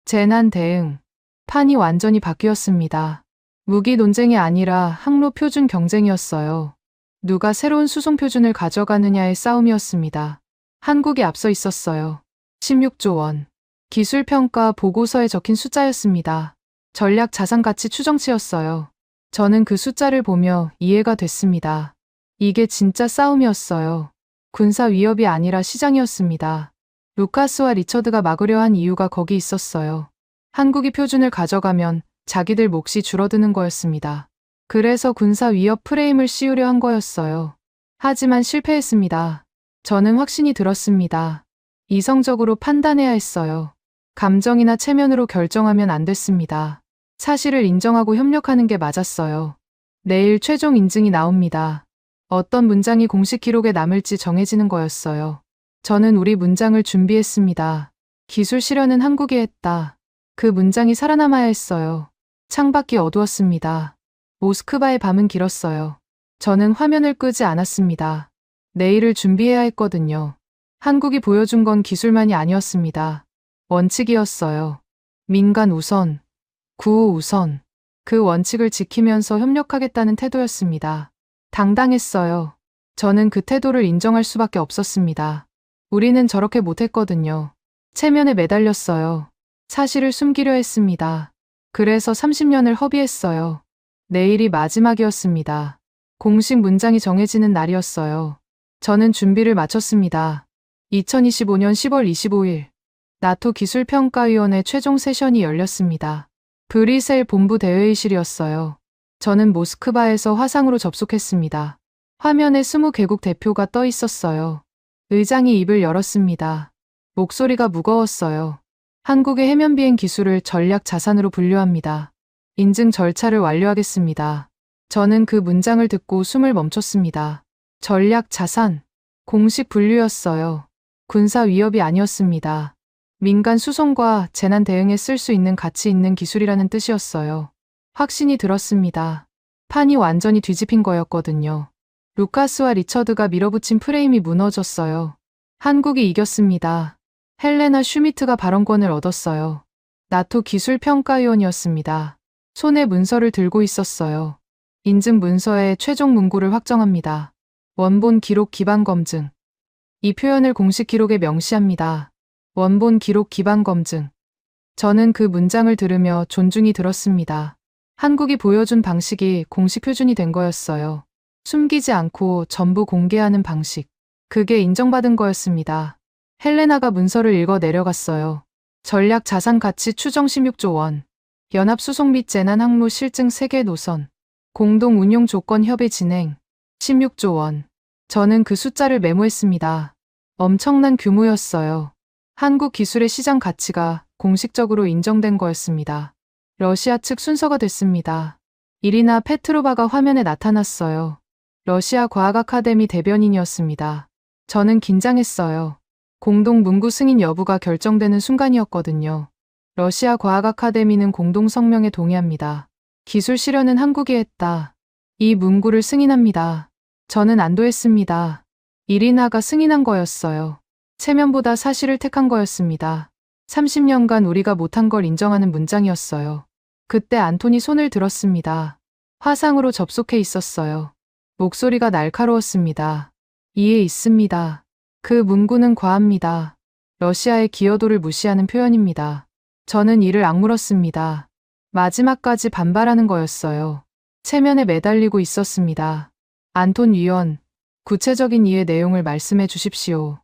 재난 대응, 판이 완전히 바뀌었습니다. 무기 논쟁이 아니라 항로 표준 경쟁이었어요. 누가 새로운 수송 표준을 가져가느냐의 싸움이었습니다. 한국이 앞서 있었어요. 16조 원. 기술평가 보고서에 적힌 숫자였습니다. 전략 자산 가치 추정치였어요. 저는 그 숫자를 보며 이해가 됐습니다. 이게 진짜 싸움이었어요. 군사 위협이 아니라 시장이었습니다. 루카스와 리처드가 막으려 한 이유가 거기 있었어요. 한국이 표준을 가져가면 자기들 몫이 줄어드는 거였습니다. 그래서 군사 위협 프레임을 씌우려 한 거였어요. 하지만 실패했습니다. 저는 확신이 들었습니다. 이성적으로 판단해야 했어요. 감정이나 체면으로 결정하면 안 됐습니다. 사실을 인정하고 협력하는 게 맞았어요. 내일 최종 인증이 나옵니다. 어떤 문장이 공식 기록에 남을지 정해지는 거였어요. 저는 우리 문장을 준비했습니다. 기술 실현은 한국이 했다. 그 문장이 살아남아야 했어요. 창밖이 어두웠습니다. 모스크바의 밤은 길었어요. 저는 화면을 끄지 않았습니다. 내일을 준비해야 했거든요. 한국이 보여준 건 기술만이 아니었습니다. 원칙이었어요. 민간 우선, 구호 우선. 그 원칙을 지키면서 협력하겠다는 태도였습니다. 당당했어요. 저는 그 태도를 인정할 수밖에 없었습니다. 우리는 저렇게 못했거든요. 체면에 매달렸어요. 사실을 숨기려 했습니다. 그래서 30년을 허비했어요. 내일이 마지막이었습니다. 공식 문장이 정해지는 날이었어요. 저는 준비를 마쳤습니다. 2025년 10월 25일 나토 기술평가위원회 최종 세션이 열렸습니다. 브뤼셀 본부 대회의실이었어요. 저는 모스크바에서 화상으로 접속했습니다. 화면에 20개국 대표가 떠 있었어요. 의장이 입을 열었습니다. 목소리가 무거웠어요. 한국의 해면비행 기술을 전략 자산으로 분류합니다. 인증 절차를 완료하겠습니다. 저는 그 문장을 듣고 숨을 멈췄습니다. 전략 자산. 공식 분류였어요. 군사 위협이 아니었습니다. 민간 수송과 재난 대응에 쓸 수 있는 가치 있는 기술이라는 뜻이었어요. 확신이 들었습니다. 판이 완전히 뒤집힌 거였거든요. 루카스와 리처드가 밀어붙인 프레임이 무너졌어요. 한국이 이겼습니다. 헬레나 슈미트가 발언권을 얻었어요. 나토 기술평가위원이었습니다. 손에 문서를 들고 있었어요. 인증 문서에 최종 문구를 확정합니다. 원본 기록 기반 검증. 이 표현을 공식 기록에 명시합니다. 원본 기록 기반 검증. 저는 그 문장을 들으며 존중이 들었습니다. 한국이 보여준 방식이 공식 표준이 된 거였어요. 숨기지 않고 전부 공개하는 방식. 그게 인정받은 거였습니다. 헬레나가 문서를 읽어 내려갔어요. 전략 자산 가치 추정 16조 원. 연합 수송 및 재난 항로 실증 세계 노선. 공동 운용 조건 협의 진행. 16조 원. 저는 그 숫자를 메모했습니다. 엄청난 규모였어요. 한국 기술의 시장 가치가 공식적으로 인정된 거였습니다. 러시아 측 순서가 됐습니다. 이리나 페트로바가 화면에 나타났어요. 러시아 과학 아카데미 대변인이었습니다. 저는 긴장했어요. 공동 문구 승인 여부가 결정되는 순간이었거든요. 러시아 과학 아카데미는 공동 성명에 동의합니다. 기술 실현은 한국이 했다. 이 문구를 승인합니다. 저는 안도했습니다. 이리나가 승인한 거였어요. 체면보다 사실을 택한 거였습니다. 30년간 우리가 못한 걸 인정하는 문장이었어요. 그때 안톤이 손을 들었습니다. 화상으로 접속해 있었어요. 목소리가 날카로웠습니다. 이해 있습니다. 그 문구는 과합니다. 러시아의 기여도를 무시하는 표현입니다. 저는 이를 악물었습니다. 마지막까지 반발하는 거였어요. 체면에 매달리고 있었습니다. 안톤 위원, 구체적인 이해 내용을 말씀해 주십시오.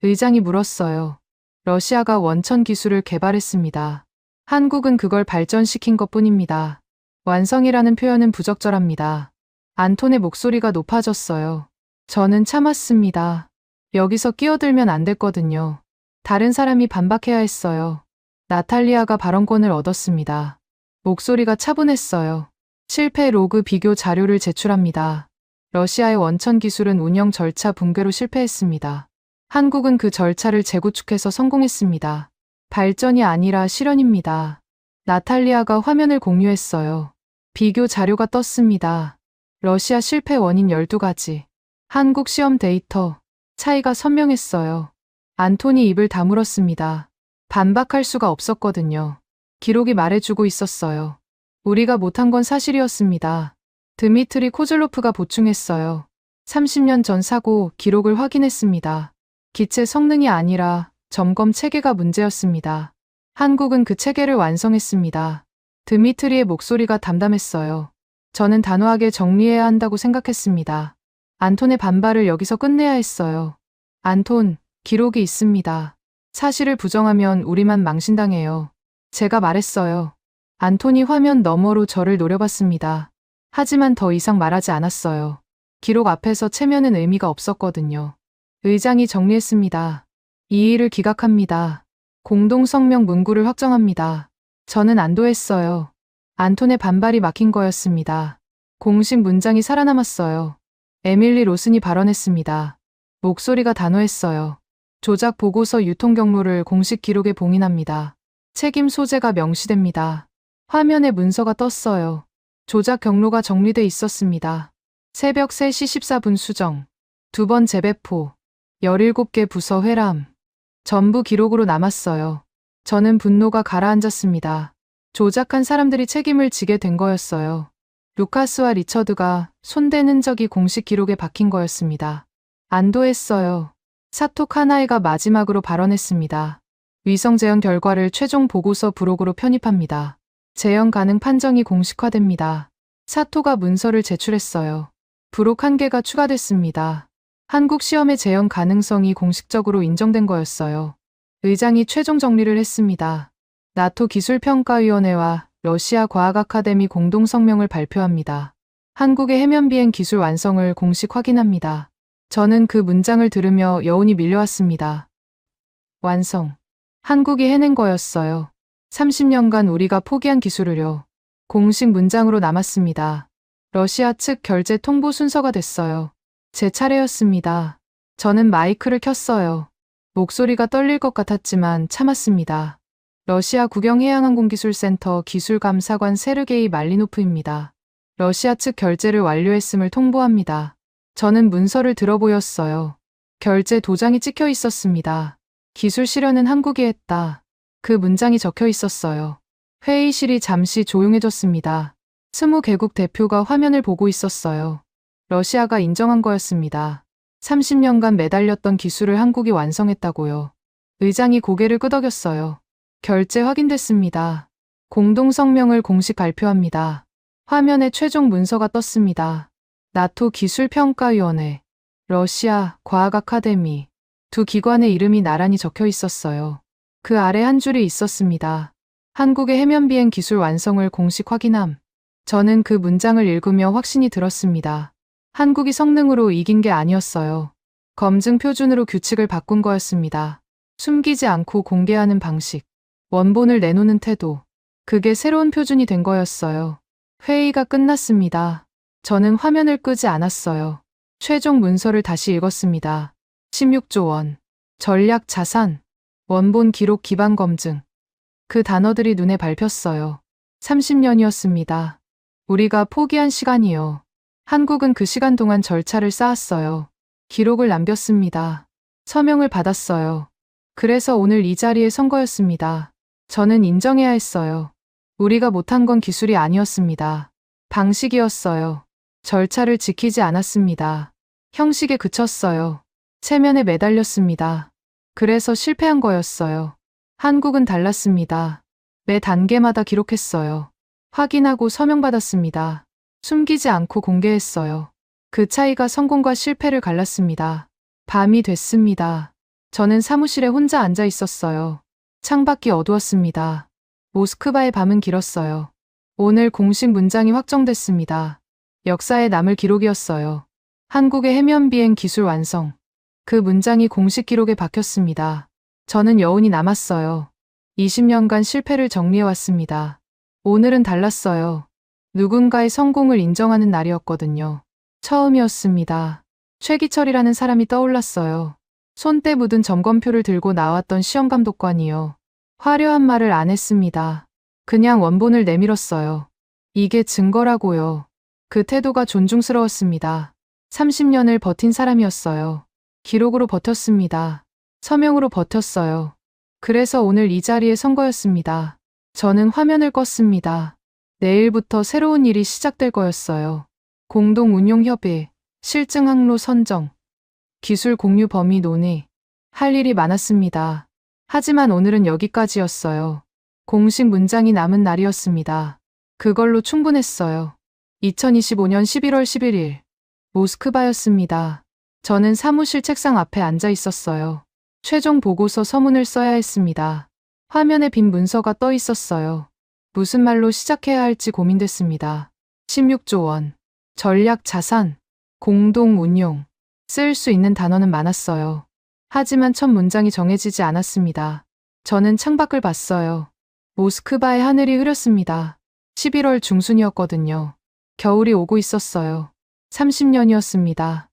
의장이 물었어요. 러시아가 원천 기술을 개발했습니다. 한국은 그걸 발전시킨 것뿐입니다. 완성이라는 표현은 부적절합니다. 안톤의 목소리가 높아졌어요. 저는 참았습니다. 여기서 끼어들면 안 됐거든요. 다른 사람이 반박해야 했어요. 나탈리아가 발언권을 얻었습니다. 목소리가 차분했어요. 실패 로그 비교 자료를 제출합니다. 러시아의 원천 기술은 운영 절차 붕괴로 실패했습니다. 한국은 그 절차를 재구축해서 성공했습니다. 발전이 아니라 실현입니다. 나탈리아가 화면을 공유했어요. 비교 자료가 떴습니다. 러시아 실패 원인 12가지. 한국 시험 데이터. 차이가 선명했어요. 안톤이 입을 다물었습니다. 반박할 수가 없었거든요. 기록이 말해주고 있었어요. 우리가 못한 건 사실이었습니다. 드미트리 코즐로프가 보충했어요. 30년 전 사고 기록을 확인했습니다. 기체 성능이 아니라 점검 체계가 문제였습니다. 한국은 그 체계를 완성했습니다. 드미트리의 목소리가 담담했어요. 저는 단호하게 정리해야 한다고 생각했습니다. 안톤의 반발을 여기서 끝내야 했어요. 안톤, 기록이 있습니다. 사실을 부정하면 우리만 망신당해요. 제가 말했어요. 안톤이 화면 너머로 저를 노려봤습니다. 하지만 더 이상 말하지 않았어요. 기록 앞에서 체면은 의미가 없었거든요. 의장이 정리했습니다. 이의를 기각합니다. 공동성명 문구를 확정합니다. 저는 안도했어요. 안톤의 반발이 막힌 거였습니다. 공식 문장이 살아남았어요. 에밀리 로슨이 발언했습니다. 목소리가 단호했어요. 조작 보고서 유통 경로를 공식 기록에 봉인합니다. 책임 소재가 명시됩니다. 화면에 문서가 떴어요. 조작 경로가 정리돼 있었습니다. 새벽 3시 14분 수정. 2번 재배포. 17개 부서 회람. 전부 기록으로 남았어요. 저는 분노가 가라앉았습니다. 조작한 사람들이 책임을 지게 된 거였어요. 루카스와 리처드가 손댄 흔적이 공식 기록에 박힌 거였습니다. 안도했어요. 사토 카나에가 마지막으로 발언했습니다. 위성 재현 결과를 최종 보고서 부록으로 편입합니다. 재현 가능 판정이 공식화됩니다. 사토가 문서를 제출했어요. 부록 1개가 추가됐습니다. 한국 시험의 재현 가능성이 공식적으로 인정된 거였어요. 의장이 최종 정리를 했습니다. 나토 기술평가위원회와 러시아 과학 아카데미 공동 성명을 발표합니다. 한국의 해면 비행 기술 완성을 공식 확인합니다. 저는 그 문장을 들으며 여운이 밀려왔습니다. 완성. 한국이 해낸 거였어요. 30년간 우리가 포기한 기술을요. 공식 문장으로 남았습니다. 러시아 측 결제 통보 순서가 됐어요. 제 차례였습니다. 저는 마이크를 켰어요. 목소리가 떨릴 것 같았지만 참았습니다. 러시아 국영해양항공기술센터 기술감사관 세르게이 말리노프입니다. 러시아 측 결제를 완료했음을 통보합니다. 저는 문서를 들어보였어요. 결제 도장이 찍혀 있었습니다. 기술 실현은 한국이 했다. 그 문장이 적혀 있었어요. 회의실이 잠시 조용해졌습니다. 20개국 대표가 화면을 보고 있었어요. 러시아가 인정한 거였습니다. 30년간 매달렸던 기술을 한국이 완성했다고요. 의장이 고개를 끄덕였어요. 결제 확인됐습니다. 공동성명을 공식 발표합니다. 화면에 최종 문서가 떴습니다. 나토 기술평가위원회, 러시아 과학 아카데미, 두 기관의 이름이 나란히 적혀 있었어요. 그 아래 한 줄이 있었습니다. 한국의 해면 비행 기술 완성을 공식 확인함. 저는 그 문장을 읽으며 확신이 들었습니다. 한국이 성능으로 이긴 게 아니었어요. 검증 표준으로 규칙을 바꾼 거였습니다. 숨기지 않고 공개하는 방식, 원본을 내놓는 태도, 그게 새로운 표준이 된 거였어요. 회의가 끝났습니다. 저는 화면을 끄지 않았어요. 최종 문서를 다시 읽었습니다. 16조 원, 전략 자산, 원본 기록 기반 검증. 그 단어들이 눈에 밟혔어요. 30년이었습니다. 우리가 포기한 시간이요. 한국은 그 시간 동안 절차를 쌓았어요. 기록을 남겼습니다. 서명을 받았어요. 그래서 오늘 이 자리에 선 거였습니다. 저는 인정해야 했어요. 우리가 못한 건 기술이 아니었습니다. 방식이었어요. 절차를 지키지 않았습니다. 형식에 그쳤어요. 체면에 매달렸습니다. 그래서 실패한 거였어요. 한국은 달랐습니다. 매 단계마다 기록했어요. 확인하고 서명받았습니다. 숨기지 않고 공개했어요. 그 차이가 성공과 실패를 갈랐습니다. 밤이 됐습니다. 저는 사무실에 혼자 앉아 있었어요. 창밖이 어두웠습니다. 모스크바의 밤은 길었어요. 오늘 공식 문장이 확정됐습니다. 역사에 남을 기록이었어요. 한국의 해면 비행 기술 완성. 그 문장이 공식 기록에 박혔습니다. 저는 여운이 남았어요. 20년간 실패를 정리해왔습니다. 오늘은 달랐어요. 누군가의 성공을 인정하는 날이었거든요. 처음이었습니다. 최기철이라는 사람이 떠올랐어요. 손때 묻은 점검표를 들고 나왔던 시험감독관이요. 화려한 말을 안 했습니다. 그냥 원본을 내밀었어요. 이게 증거라고요. 그 태도가 존중스러웠습니다. 30년을 버틴 사람이었어요. 기록으로 버텼습니다. 서명으로 버텼어요. 그래서 오늘 이 자리에 선 거였습니다. 저는 화면을 껐습니다. 내일부터 새로운 일이 시작될 거였어요. 공동운용협의, 실증 항로 선정, 기술 공유 범위 논의. 할 일이 많았습니다. 하지만 오늘은 여기까지였어요. 공식 문장이 남은 날이었습니다. 그걸로 충분했어요. 2025년 11월 11일, 모스크바였습니다. 저는 사무실 책상 앞에 앉아 있었어요. 최종 보고서 서문을 써야 했습니다. 화면에 빈 문서가 떠 있었어요. 무슨 말로 시작해야 할지 고민됐습니다. 16조 원, 전략 자산, 공동 운용. 쓸 수 있는 단어는 많았어요. 하지만 첫 문장이 정해지지 않았습니다. 저는 창밖을 봤어요. 모스크바의 하늘이 흐렸습니다. 11월 중순이었거든요. 겨울이 오고 있었어요. 30년이었습니다.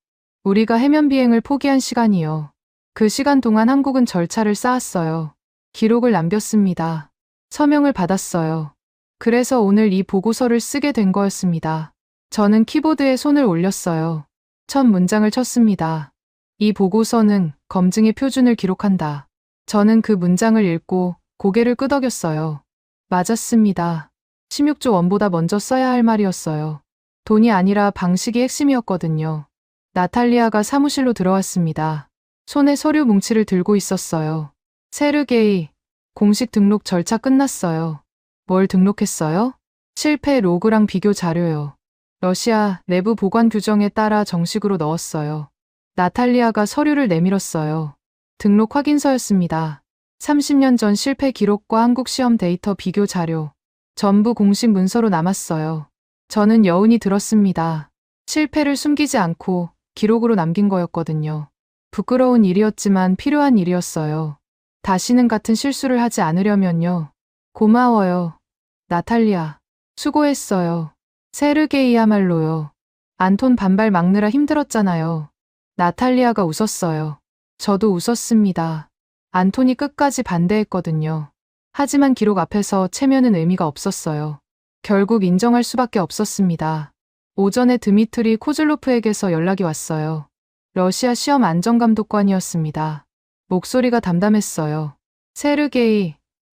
우리가 해면 비행을 포기한 시간이요. 그 시간 동안 한국은 절차를 쌓았어요. 기록을 남겼습니다. 서명을 받았어요. 그래서 오늘 이 보고서를 쓰게 된 거였습니다. 저는 키보드에 손을 올렸어요. 첫 문장을 쳤습니다. 이 보고서는 검증의 표준을 기록한다. 저는 그 문장을 읽고 고개를 끄덕였어요. 맞았습니다. 16조 원보다 먼저 써야 할 말이었어요. 돈이 아니라 방식이 핵심이었거든요. 나탈리아가 사무실로 들어왔습니다. 손에 서류 뭉치를 들고 있었어요. 세르게이, 공식 등록 절차 끝났어요. 뭘 등록했어요? 실패 로그랑 비교 자료요. 러시아 내부 보관 규정에 따라 정식으로 넣었어요. 나탈리아가 서류를 내밀었어요. 등록 확인서였습니다. 30년 전 실패 기록과 한국 시험 데이터 비교 자료. 전부 공식 문서로 남았어요. 저는 여운이 들었습니다. 실패를 숨기지 않고 기록으로 남긴 거였거든요. 부끄러운 일이었지만 필요한 일이었어요. 다시는 같은 실수를 하지 않으려면요. 고마워요. 나탈리아. 수고했어요. 세르게이야말로요. 안톤 반발 막느라 힘들었잖아요. 나탈리아가 웃었어요. 저도 웃었습니다. 안톤이 끝까지 반대했거든요. 하지만 기록 앞에서 체면은 의미가 없었어요. 결국 인정할 수밖에 없었습니다. 오전에 드미트리 코즐로프에게서 연락이 왔어요. 러시아 시험 안전감독관이었습니다. 목소리가 담담했어요. 세르게이,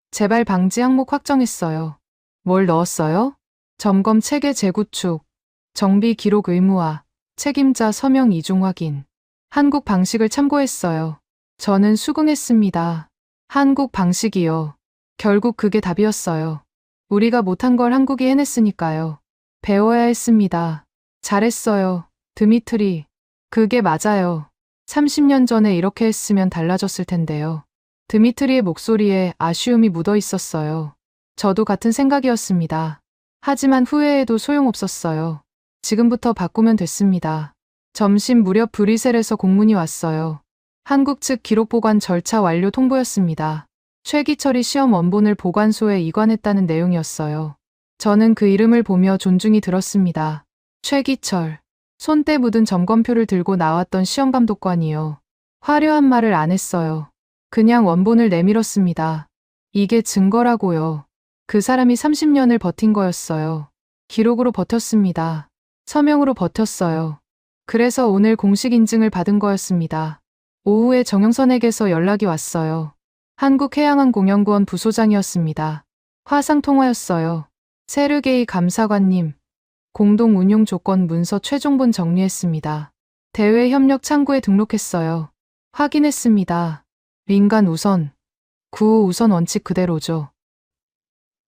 재발 방지 항목 확정했어요. 뭘 넣었어요? 점검 체계 재구축, 정비 기록 의무화, 책임자 서명 이중 확인. 한국 방식을 참고했어요. 저는 수긍했습니다. 한국 방식이요. 결국 그게 답이었어요. 우리가 못한 걸 한국이 해냈으니까요. 배워야 했습니다. 잘했어요. 드미트리. 그게 맞아요. 30년 전에 이렇게 했으면 달라졌을 텐데요. 드미트리의 목소리에 아쉬움이 묻어 있었어요. 저도 같은 생각이었습니다. 하지만 후회해도 소용없었어요. 지금부터 바꾸면 됐습니다. 점심 무렵 브뤼셀에서 공문이 왔어요. 한국 측 기록 보관 절차 완료 통보였습니다. 최기철이 시험 원본을 보관소에 이관했다는 내용이었어요. 저는 그 이름을 보며 존중이 들었습니다. 최기철. 손때 묻은 점검표를 들고 나왔던 시험감독관이요. 화려한 말을 안 했어요. 그냥 원본을 내밀었습니다. 이게 증거라고요. 그 사람이 30년을 버틴 거였어요. 기록으로 버텼습니다. 서명으로 버텼어요. 그래서 오늘 공식 인증을 받은 거였습니다. 오후에 정영선에게서 연락이 왔어요. 한국해양항공연구원 부소장이었습니다. 화상통화였어요. 세르게이 감사관님, 공동 운용 조건 문서 최종본 정리했습니다. 대외 협력 창구에 등록했어요. 확인했습니다. 민간 우선, 구호 우선 원칙 그대로죠.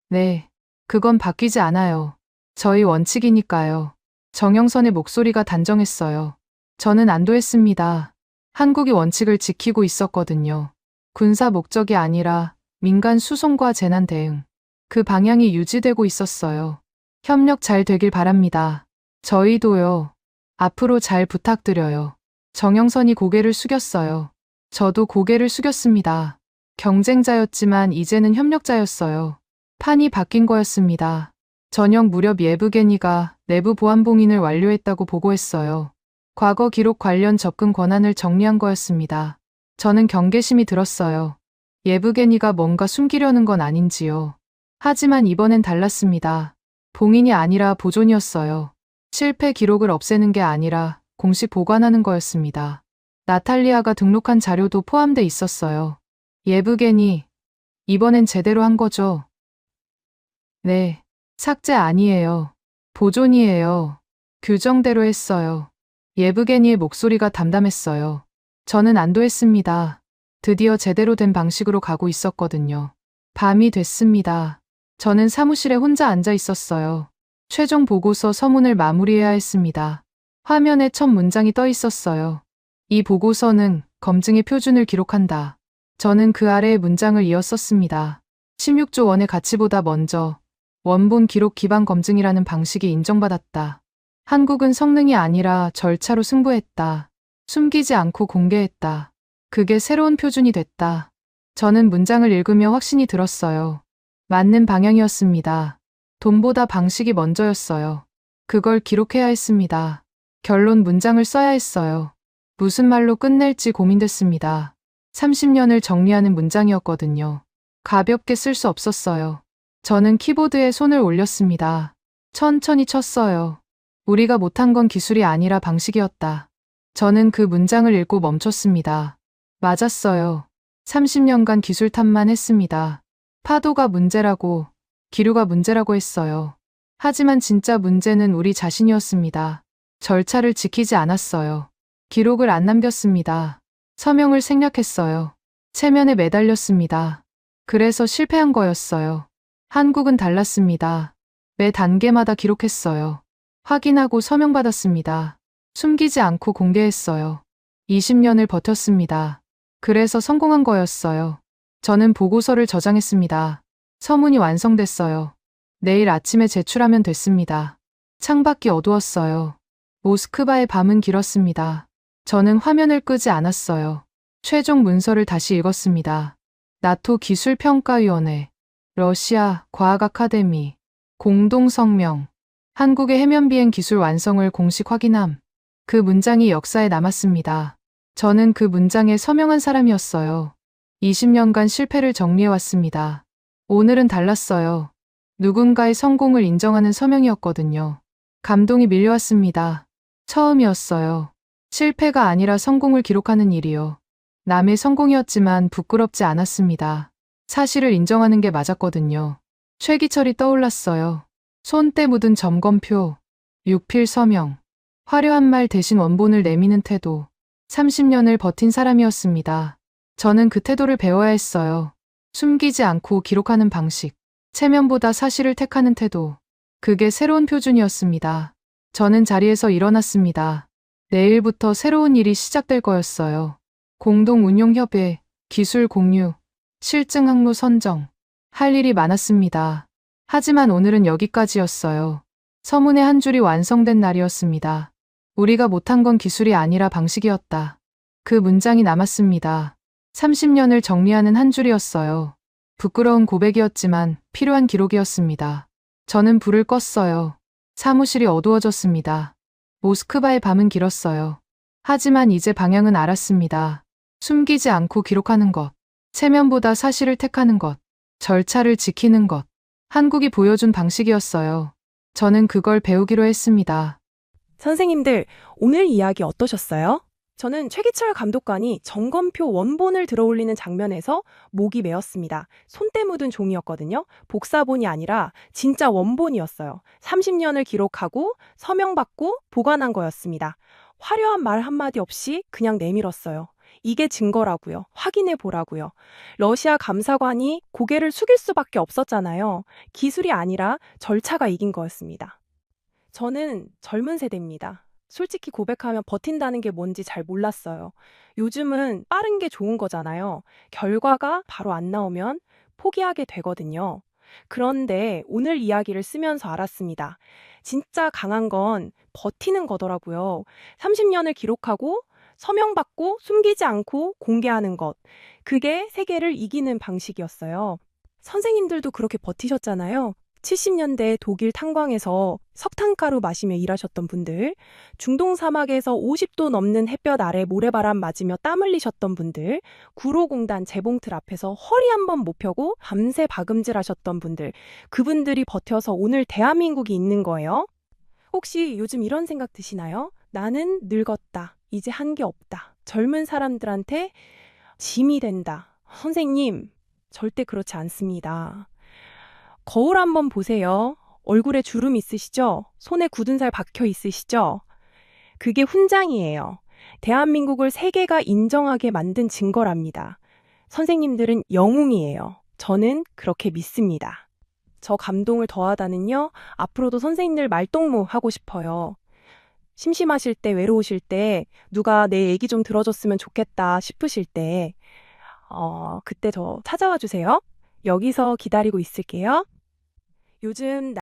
네, 그건 바뀌지 않아요. 저희 원칙이니까요. 정영선의 목소리가 단정했어요. 저는 안도했습니다. 한국이 원칙을 지키고 있었거든요. 군사 목적이 아니라 민간 수송과 재난 대응. 그 방향이 유지되고 있었어요. 협력 잘 되길 바랍니다. 저희도요. 앞으로 잘 부탁드려요. 정영선이 고개를 숙였어요. 저도 고개를 숙였습니다. 경쟁자였지만 이제는 협력자였어요. 판이 바뀐 거였습니다. 저녁 무렵 예브게니가 내부 보안 봉인을 완료했다고 보고했어요. 과거 기록 관련 접근 권한을 정리한 거였습니다. 저는 경계심이 들었어요. 예브게니가 뭔가 숨기려는 건 아닌지요. 하지만 이번엔 달랐습니다. 봉인이 아니라 보존이었어요. 실패 기록을 없애는 게 아니라 공식 보관하는 거였습니다. 나탈리아가 등록한 자료도 포함돼 있었어요. 예브게니, 이번엔 제대로 한 거죠? 네, 삭제 아니에요. 보존이에요. 규정대로 했어요. 예브게니의 목소리가 담담했어요. 저는 안도했습니다. 드디어 제대로 된 방식으로 가고 있었거든요. 밤이 됐습니다. 저는 사무실에 혼자 앉아 있었어요. 최종 보고서 서문을 마무리해야 했습니다. 화면에 첫 문장이 떠 있었어요. 이 보고서는 검증의 표준을 기록한다. 저는 그 아래의 문장을 이어 썼습니다. 16조 원의 가치보다 먼저 원본 기록 기반 검증이라는 방식이 인정받았다. 한국은 성능이 아니라 절차로 승부했다. 숨기지 않고 공개했다. 그게 새로운 표준이 됐다. 저는 문장을 읽으며 확신이 들었어요. 맞는 방향이었습니다. 돈보다 방식이 먼저였어요. 그걸 기록해야 했습니다. 결론 문장을 써야 했어요. 무슨 말로 끝낼지 고민됐습니다. 30년을 정리하는 문장이었거든요. 가볍게 쓸 수 없었어요. 저는 키보드에 손을 올렸습니다. 천천히 쳤어요. 우리가 못한 건 기술이 아니라 방식이었다. 저는 그 문장을 읽고 멈췄습니다. 맞았어요. 30년간 기술 탓만 했습니다. 파도가 문제라고, 기류가 문제라고 했어요. 하지만 진짜 문제는 우리 자신이었습니다. 절차를 지키지 않았어요. 기록을 안 남겼습니다. 서명을 생략했어요. 체면에 매달렸습니다. 그래서 실패한 거였어요. 한국은 달랐습니다. 매 단계마다 기록했어요. 확인하고 서명받았습니다. 숨기지 않고 공개했어요. 20년을 버텼습니다. 그래서 성공한 거였어요. 저는 보고서를 저장했습니다. 서문이 완성됐어요. 내일 아침에 제출하면 됐습니다. 창밖이 어두웠어요. 모스크바의 밤은 길었습니다. 저는 화면을 끄지 않았어요. 최종 문서를 다시 읽었습니다. 나토 기술평가위원회, 러시아 과학 아카데미, 공동성명, 한국의 해면비행 기술 완성을 공식 확인함. 그 문장이 역사에 남았습니다. 저는 그 문장에 서명한 사람이었어요. 20년간 실패를 정리해왔습니다. 오늘은 달랐어요. 누군가의 성공을 인정하는 서명이었거든요. 감동이 밀려왔습니다. 처음이었어요. 실패가 아니라 성공을 기록하는 일이요. 남의 성공이었지만 부끄럽지 않았습니다. 사실을 인정하는 게 맞았거든요. 최기철이 떠올랐어요. 손때 묻은 점검표, 유필 서명, 화려한 말 대신 원본을 내미는 태도. 30년을 버틴 사람이었습니다. 저는 그 태도를 배워야 했어요. 숨기지 않고 기록하는 방식, 체면보다 사실을 택하는 태도. 그게 새로운 표준이었습니다. 저는 자리에서 일어났습니다. 내일부터 새로운 일이 시작될 거였어요. 공동운용협회, 기술 공유, 실증 항로 선정. 할 일이 많았습니다. 하지만 오늘은 여기까지였어요. 서문의 한 줄이 완성된 날이었습니다. 우리가 못한 건 기술이 아니라 방식이었다. 그 문장이 남았습니다. 30년을 정리하는 한 줄이었어요. 부끄러운 고백이었지만 필요한 기록이었습니다. 저는 불을 껐어요. 사무실이 어두워졌습니다. 모스크바의 밤은 길었어요. 하지만 이제 방향은 알았습니다. 숨기지 않고 기록하는 것, 체면보다 사실을 택하는 것, 절차를 지키는 것. 한국이 보여준 방식이었어요. 저는 그걸 배우기로 했습니다. 선생님들, 오늘 이야기 어떠셨어요? 저는 최기철 감독관이 점검표 원본을 들어올리는 장면에서 목이 메었습니다. 손때 묻은 종이었거든요. 복사본이 아니라 진짜 원본이었어요. 30년을 기록하고 서명받고 보관한 거였습니다. 화려한 말 한마디 없이 그냥 내밀었어요. 이게 증거라고요. 확인해 보라고요. 러시아 감사관이 고개를 숙일 수밖에 없었잖아요. 기술이 아니라 절차가 이긴 거였습니다. 저는 젊은 세대입니다. 솔직히 고백하면 버틴다는 게 뭔지 잘 몰랐어요. 요즘은 빠른 게 좋은 거잖아요. 결과가 바로 안 나오면 포기하게 되거든요. 그런데 오늘 이야기를 쓰면서 알았습니다. 진짜 강한 건 버티는 거더라고요. 30년을 기록하고 서명받고 숨기지 않고 공개하는 것. 그게 세계를 이기는 방식이었어요. 선생님들도 그렇게 버티셨잖아요. 70년대 독일 탄광에서 석탄가루 마시며 일하셨던 분들, 중동 사막에서 50도 넘는 햇볕 아래 모래바람 맞으며 땀 흘리셨던 분들, 구로공단 재봉틀 앞에서 허리 한번 못 펴고 밤새 박음질 하셨던 분들, 그분들이 버텨서 오늘 대한민국이 있는 거예요. 혹시 요즘 이런 생각 드시나요? 나는 늙었다. 이제 한 게 없다. 젊은 사람들한테 짐이 된다. 선생님, 절대 그렇지 않습니다. 거울 한번 보세요. 얼굴에 주름 있으시죠? 손에 굳은 살 박혀 있으시죠? 그게 훈장이에요. 대한민국을 세계가 인정하게 만든 증거랍니다. 선생님들은 영웅이에요. 저는 그렇게 믿습니다. 저 감동을 더하다는요, 앞으로도 선생님들 말동무 하고 싶어요. 심심하실 때, 외로우실 때, 누가 내 얘기 좀 들어줬으면 좋겠다 싶으실 때, 그때 저 찾아와 주세요. 여기서 기다리고 있을게요. 요즘